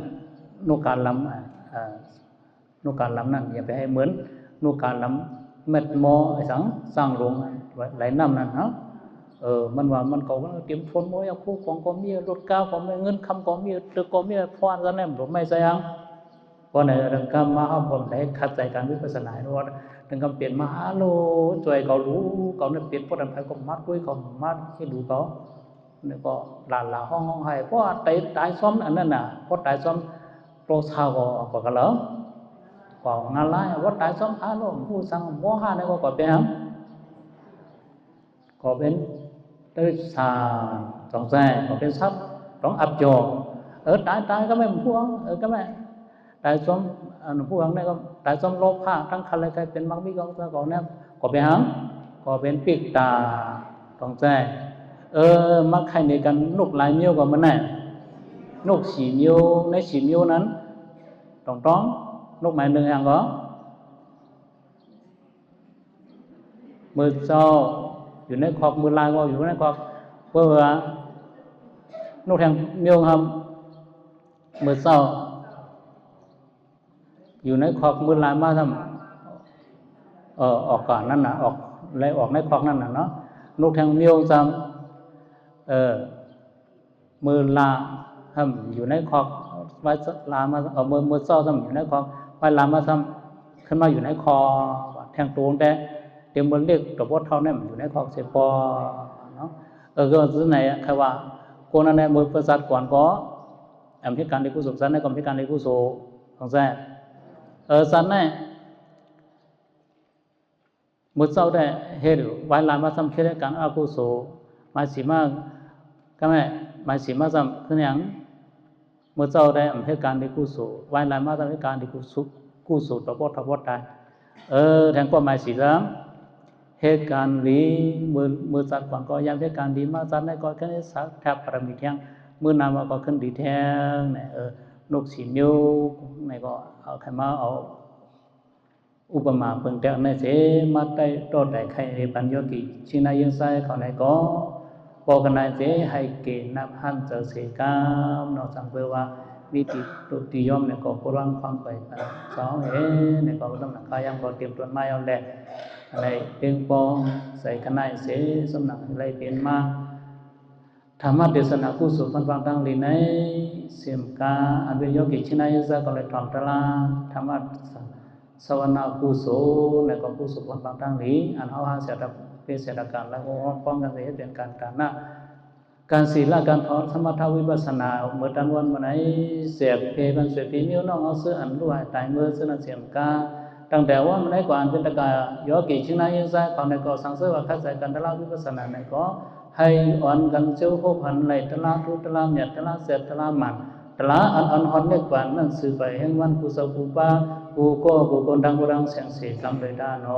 นุการล้ำนุการล้ำนั่นอย่าไปให้เหมือนนุการล้ำเม็ดโมไอ้สังสร้างลงไหลน้ำนั่นเนาะมันว่ามันก็เตรียมทนโมยคู่ของก็มีรถก้าวก็มีเงินคำก็มีตึกก็มีพรกันแน่หรือไม่ใช่ยังเพราะในเรื่องการมาห้ามผมได้ขัดใจการวิปัสสนาว่าเรื่องการเปลี่ยนมาฮัลโหลช่วยเขารู้เขาเนี่ยเปลี่ยนพวกนั้นไปก็มัดด้วยเขามัดให้ดูเขาเนี่ยก็หลาห้องให้เพราะตายซ้อมอันนั้นน่ะเพราะตายซ้อมโปรซาวก็กระเหล่าก็งานไล่ว่าตายซ้อมฮัลโหลผู้สั่งว่าห้าเนี่ยก็เป็นก็เป็นtới xà trồng rè có bên sắp trồng áp chồ ở trái cái mấy phuang ở cái mấy trái xóm phuang này có trái xóm lốp ha trăng khăn lại cái bên măng mi có nè có bên háng có bên piệt tà trồng rè mắc hay này cần nục lại miêu của mình này nục xỉ miêu lấy xỉ miêu nắn trồng trón nục mày nương hàng có mưa sauอยู่ในขอบมือลายก็อยู่ในขอบเพื่อนุกแทงเมียวทำมือเศร้าอยู่ในขอบมือลายมาทำออกก่อนนั่นน่ะออกเลยออกในขอบนั่นน่ะเนาะนุกแทงเมียวทำมือลาทำอยู่ในขอบไว้ลามามือเศร้าทำอยู่ในขอบไว้ลามาทำขึ้นมาอยู่ในคอแทงตูนแต่เต็มบนเรียกตัวพอเท่านั้นอยู่ในคอกเสปอเนาะก็ซึ่งไหนใครว่าคนนั้นมือประสาทก่อนก็พิการในกุศลสันในกรรมพิการในกุศลของแท้สันในมือเศร้าได้เฮ็ดไว้ลายมาซ้ำเชื่อการอากุศลมาสีมากก็ไม่มาสีมาซ้ำคืออย่างมือเศร้าได้พิการในกุศลไว้ลายมาซ้ำพิการในกุศลตัวพอทับได้แทนก็มาสีซ้ำเหตุการณ์นี้มือสัตว์ก่อนก็ยังเหตุการณ์ดีมาสัตว์ในก็ขึ้นสักแทบปรมิแทงมือนำมาก็ขึ้นดีแทงเนี่ยนกสีมิวในก็เอาใครมาเอาอุปมาเพิ่งแต่ในเสมาได้โดดได้ใครในปัญญากิชินายังไซเขาในก็บอกกันในเสให้เกณฑ์นับหันเจอเสกามนอกจากเพื่อว่าวิธีตุติยมเนี่ยก็พลังความไปสองเนี่ยก็ต้องหนักกายังก็เตรียมตัวไม้เอาแหละอะไรเพียงปองใส่ขนายเสสำนักอะไรเปลี่ยนมาธรรมะเทศนากุศลพันฟังตั้งลีในเสียมกาอันเป็นโยกิชินายะก็เลยทำตลาธรรมะสวนากุศลในก็กุศลพันฟังตั้งลีอันเอาหาเสียดับเป็นเสียดับการแล้วก็ป้องกันเสียเป็นการการนะการศีลการภาวนาสมถะวิปัสสนาเมื่อตันวันวันไหนเสียบเพกันเสียบปีนิ้วน้องเอาเสื้ออันด้วยตายเมื่อเสื้อเสียมกาตั้งแต่ว่ามันได้ก่อนเป็นตะกายโยกิชินายินไซตอนในก็สังเสริฐว่าคัดใส่กันตลาดวิปัสสนาในก็ให้อ่อนกันเจ้าพวกพันไหลตลาดทุตลาดเนี่ยตลาดเสร็จตลาดมันตลาดอันฮอนเล็กกว่านั่นสื่อไปแห่งวันกุศลกุปากูก็กูคนดังกูดังเสียงเสียงคำเลยด้านอ